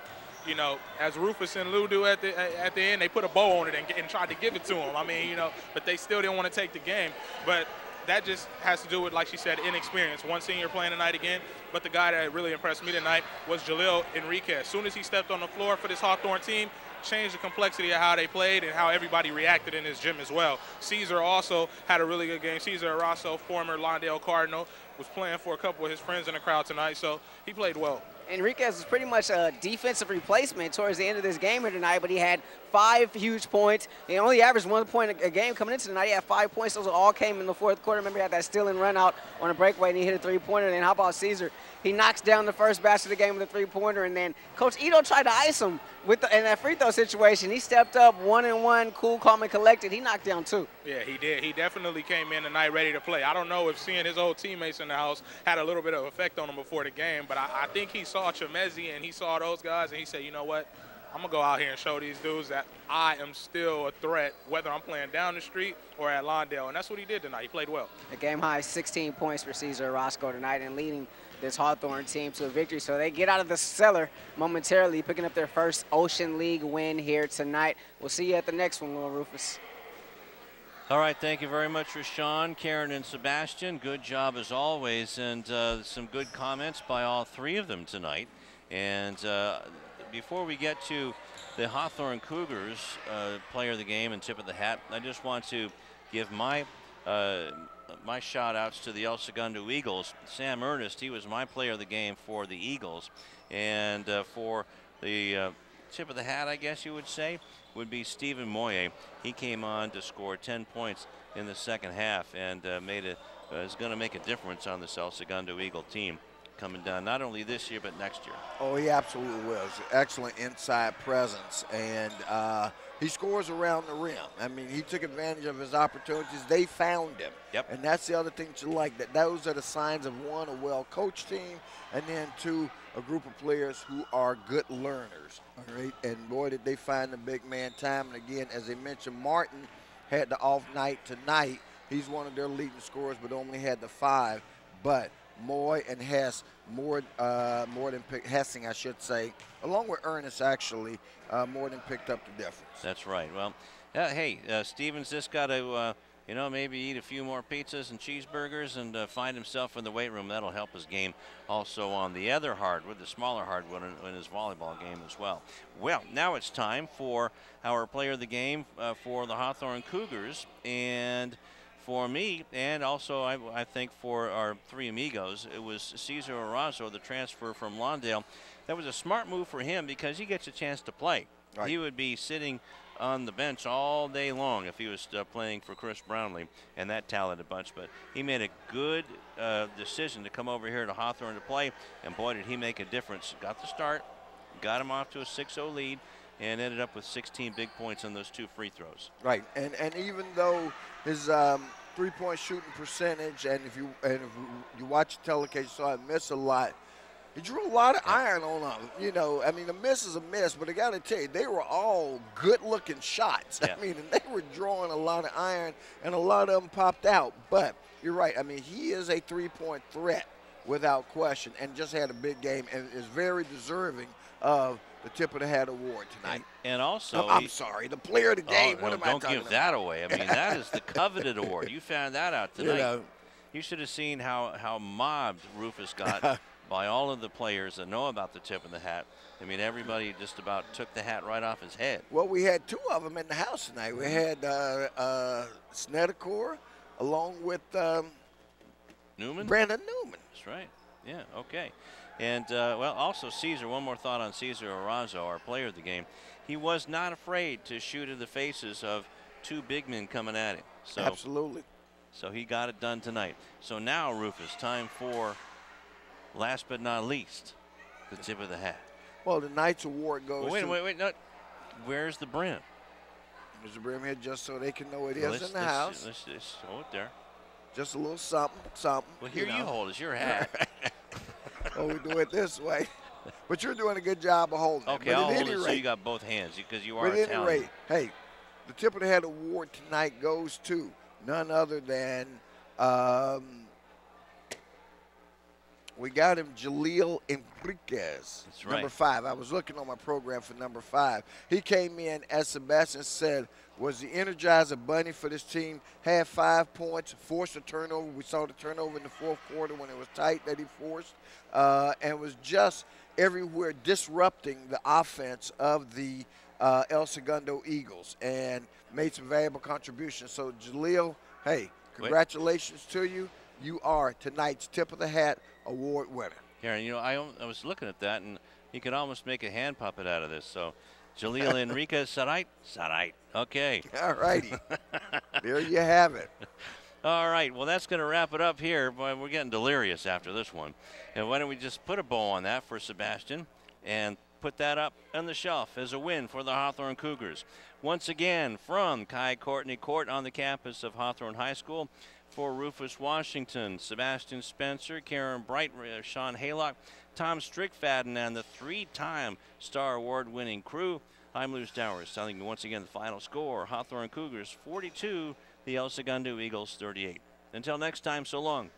Speaker 4: you know, as Rufus and Lou do at the end, they put a bow on it and tried to give it to them. I mean, you know, but they still didn't want to take the game. But that just has to do with, like she said, inexperience. One senior playing tonight again, but the guy that really impressed me tonight was Jalil Enriquez. As soon as he stepped on the floor for this Hawthorne team, changed the complexity of how they played and how everybody reacted in this gym as well. Caesar also had a really good game. Caesar Arasso, former Lawndale Cardinal, was playing for a couple of his friends in the crowd tonight, so he played well.
Speaker 5: Enriquez was pretty much a defensive replacement towards the end of this game here tonight, but he had 5 huge points. He only averaged 1 point a game coming into tonight. He had 5 points. Those all came in the fourth quarter. Remember, he had that steal and run out on a breakaway, and he hit a 3-pointer. And then how about Caesar? He knocks down the first basket of the game with a 3-pointer, and then Coach Ito tried to ice him in that free throw situation. He stepped up 1-and-1, cool, calm, and collected. He knocked down 2.
Speaker 4: Yeah, he did. He definitely came in tonight ready to play. I don't know if seeing his old teammates in the house had a little bit of effect on him before the game, but I think he saw Chemezi and he saw those guys, and he said, you know what? I'm going to go out here and show these dudes that I am still a threat, whether I'm playing down the street or at Lawndale. And that's what he did tonight. He played well.
Speaker 5: A game high 16 points for Caesar Orozco tonight and leading this Hawthorne team to a victory. So they get out of the cellar momentarily, picking up their first Ocean League win here tonight. We'll see you at the next one, Will Rufus.
Speaker 14: All right, thank you very much, Rashawn, Karen, and Sebastian. Good job as always, and some good comments by all 3 of them tonight. And before we get to the Hawthorne Cougars player of the game and tip of the hat, I just want to give my shout outs to the El Segundo Eagles. Sam Ernest, he was my player of the game for the Eagles. And for the tip of the hat, I guess you would say, would be Stephen Moye. He came on to score 10 points in the second half and is going to make a difference on this El Segundo Eagle team coming down not only this year but next year.
Speaker 9: Oh, he absolutely will. Excellent inside presence, and he scores around the rim. I mean, he took advantage of his opportunities. They found him.
Speaker 14: Yep.
Speaker 9: And that's the other thing that you like. Those are the signs of, 1, a well-coached team, and then 2, a group of players who are good learners. All right. And boy, did they find the big man time. And again, as they mentioned, Martin had the off night tonight. He's one of their leading scorers, but only had the 5. But Moy and Hess, more than Hessing, I should say, along with Ernest, actually, more than picked up the difference.
Speaker 14: That's right. Well, hey, Stevens just got to, you know, maybe eat a few more pizzas and cheeseburgers and find himself in the weight room. That'll help his game also on the other hardwood, the smaller hardwood in his volleyball game as well. Well, now it's time for our player of the game for the Hawthorne Cougars. And for me, and also I think for our 3 amigos, it was Cesar Arazo, the transfer from Lawndale. That was a smart move for him because he gets a chance to play. Right. He would be sitting on the bench all day long if he was playing for Chris Brownlee and that talented bunch. But he made a good decision to come over here to Hawthorne to play, and boy, did he make a difference. Got the start, got him off to a 6-0 lead, and ended up with 16 big points on those 2 free throws.
Speaker 9: Right, and even though his 3-point shooting percentage, and if you watch the telecast, you saw him miss a lot. He drew a lot of iron on them. You know, I mean, a miss is a miss, but I got to tell you, they were all good-looking shots. Yeah. I mean, and they were drawing a lot of iron, and a lot of them popped out. But you're right. I mean, he is a 3-point threat without question, and just had a big game, and is very deserving of the tip of the hat award tonight.
Speaker 14: And also,
Speaker 9: I'm sorry, the player of the game. What am I talking about?
Speaker 14: Don't give that away. I mean, that is the coveted award. You found that out tonight.
Speaker 9: You know,
Speaker 14: You should have seen how mobbed Rufus got by all of the players that know about the tip of the hat. I mean, everybody just about took the hat right off his head.
Speaker 9: Well, we had two of them in the house tonight. We had Snedeker along with
Speaker 14: Newman?
Speaker 9: Brandon Newman.
Speaker 14: That's right. Yeah, okay. And, well, also Caesar, one more thought on Caesar Arazo, our player of the game. He was not afraid to shoot in the faces of two big men coming at him. So,
Speaker 9: absolutely.
Speaker 14: So he got it done tonight. So now, Rufus, time for, last but not least, the tip of the hat.
Speaker 9: Well, the Knights Award goes
Speaker 14: wait, no, where's the brim?
Speaker 9: There's the brim here just so they can know it is in the house.
Speaker 14: Let's just hold it there.
Speaker 9: Just a little something.
Speaker 14: Well, here you hold. It's your hat.
Speaker 9: Well, we do it this way. But you're doing a good job of holding it.
Speaker 14: Okay, I'll hold it so you got both hands because you are
Speaker 9: Italian.
Speaker 14: Italian.
Speaker 9: At any rate, hey, the Tip of the Hat Award tonight goes to none other than we got him Jaleel Enriquez.
Speaker 14: That's right.
Speaker 9: Number 5. I was looking on my program for number 5. He came in, as Sebastian said, was the Energizer Bunny for this team, had 5 points, forced a turnover. We saw the turnover in the fourth quarter when it was tight that he forced, and was just everywhere disrupting the offense of the El Segundo Eagles and made some valuable contributions. So, Jaleel, hey, congratulations to you. You are tonight's Tip of the Hat Award winner.
Speaker 14: Karen, you know, I was looking at that, and you could almost make a hand puppet out of this. So, Jaleel Enriquez, Sarait? Sarait. Okay.
Speaker 9: All righty. There you have it.
Speaker 14: All right. Well, that's going to wrap it up here. Boy, we're getting delirious after this one. And why don't we just put a bow on that for Sebastian and put that up on the shelf as a win for the Hawthorne Cougars. Once again, from Kai Courtney Court on the campus of Hawthorne High School, for Rufus Washington, Sebastian Spencer, Karen Bright, Sean Haylock, Tom Strickfadden, and the 3-time Star Award-winning crew. I'm Lou Stowers, telling you once again the final score: Hawthorne Cougars 42, the El Segundo Eagles 38. Until next time, so long.